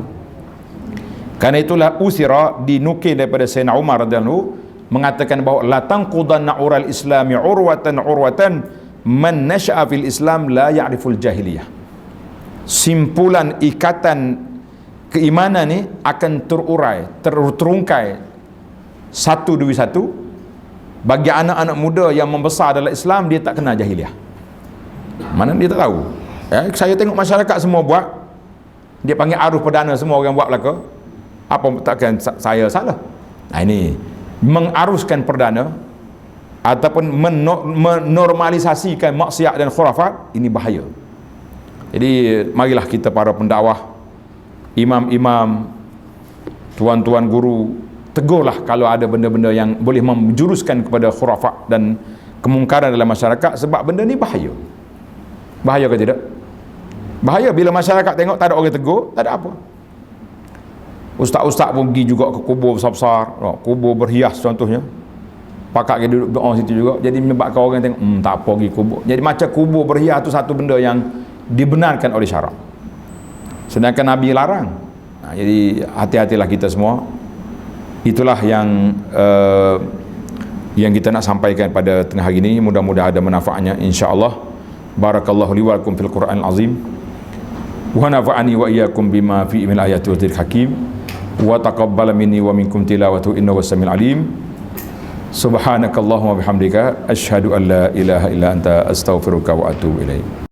Karena itulah usira, dinukil daripada Sayyidina Umar radhiyallahu anhu, mengatakan bahawa la tanqudanna ural islami urwatan man nasha'a fil Islam la ya'riful jahiliyah. Simpulan ikatan keimanan ni akan terurai, terungkai satu demi satu bagi anak-anak muda yang membesar dalam Islam. Dia tak kenal jahiliyah. Mana dia tak tahu. Saya tengok masyarakat semua buat, dia panggil arus perdana, semua orang buat belaka. Apa takkan saya salah? Ini mengaruskan perdana ataupun menormalisasikan maksiat dan khurafat, ini bahaya. Jadi marilah kita para pendakwah, imam-imam, tuan-tuan guru, tegurlah kalau ada benda-benda yang boleh menjuruskan kepada khurafat dan kemungkaran dalam masyarakat, sebab benda ni bahaya. Bahaya ke tidak? Bahaya bila masyarakat tengok tak ada orang tegur, tak ada apa. Ustaz-ustaz pun pergi juga ke kubur besar-besar, kubur berhias contohnya, pakak dia duduk doa situ juga, jadi menyebabkan orang tengok tak apa pergi kubur. Jadi macam kubur berhias tu satu benda yang dibenarkan oleh syarak, sedangkan Nabi larang. Jadi hati-hatilah kita semua. Itulah yang kita nak sampaikan pada tengah hari ini. Mudah-mudahan ada manfaatnya insya-Allah. Barakallahu li wa lakum fil Qur'anil azim, wa nafa'ani wa iyyakum bima fihi min ayati wa dzikril hakim, wa taqabbal minni wa minkum tilawatu innahu was-sami'ul alim. Subhanakallahumma bihamdika asyhadu an la ilaha illa anta astaghfiruka wa atubu ilaik.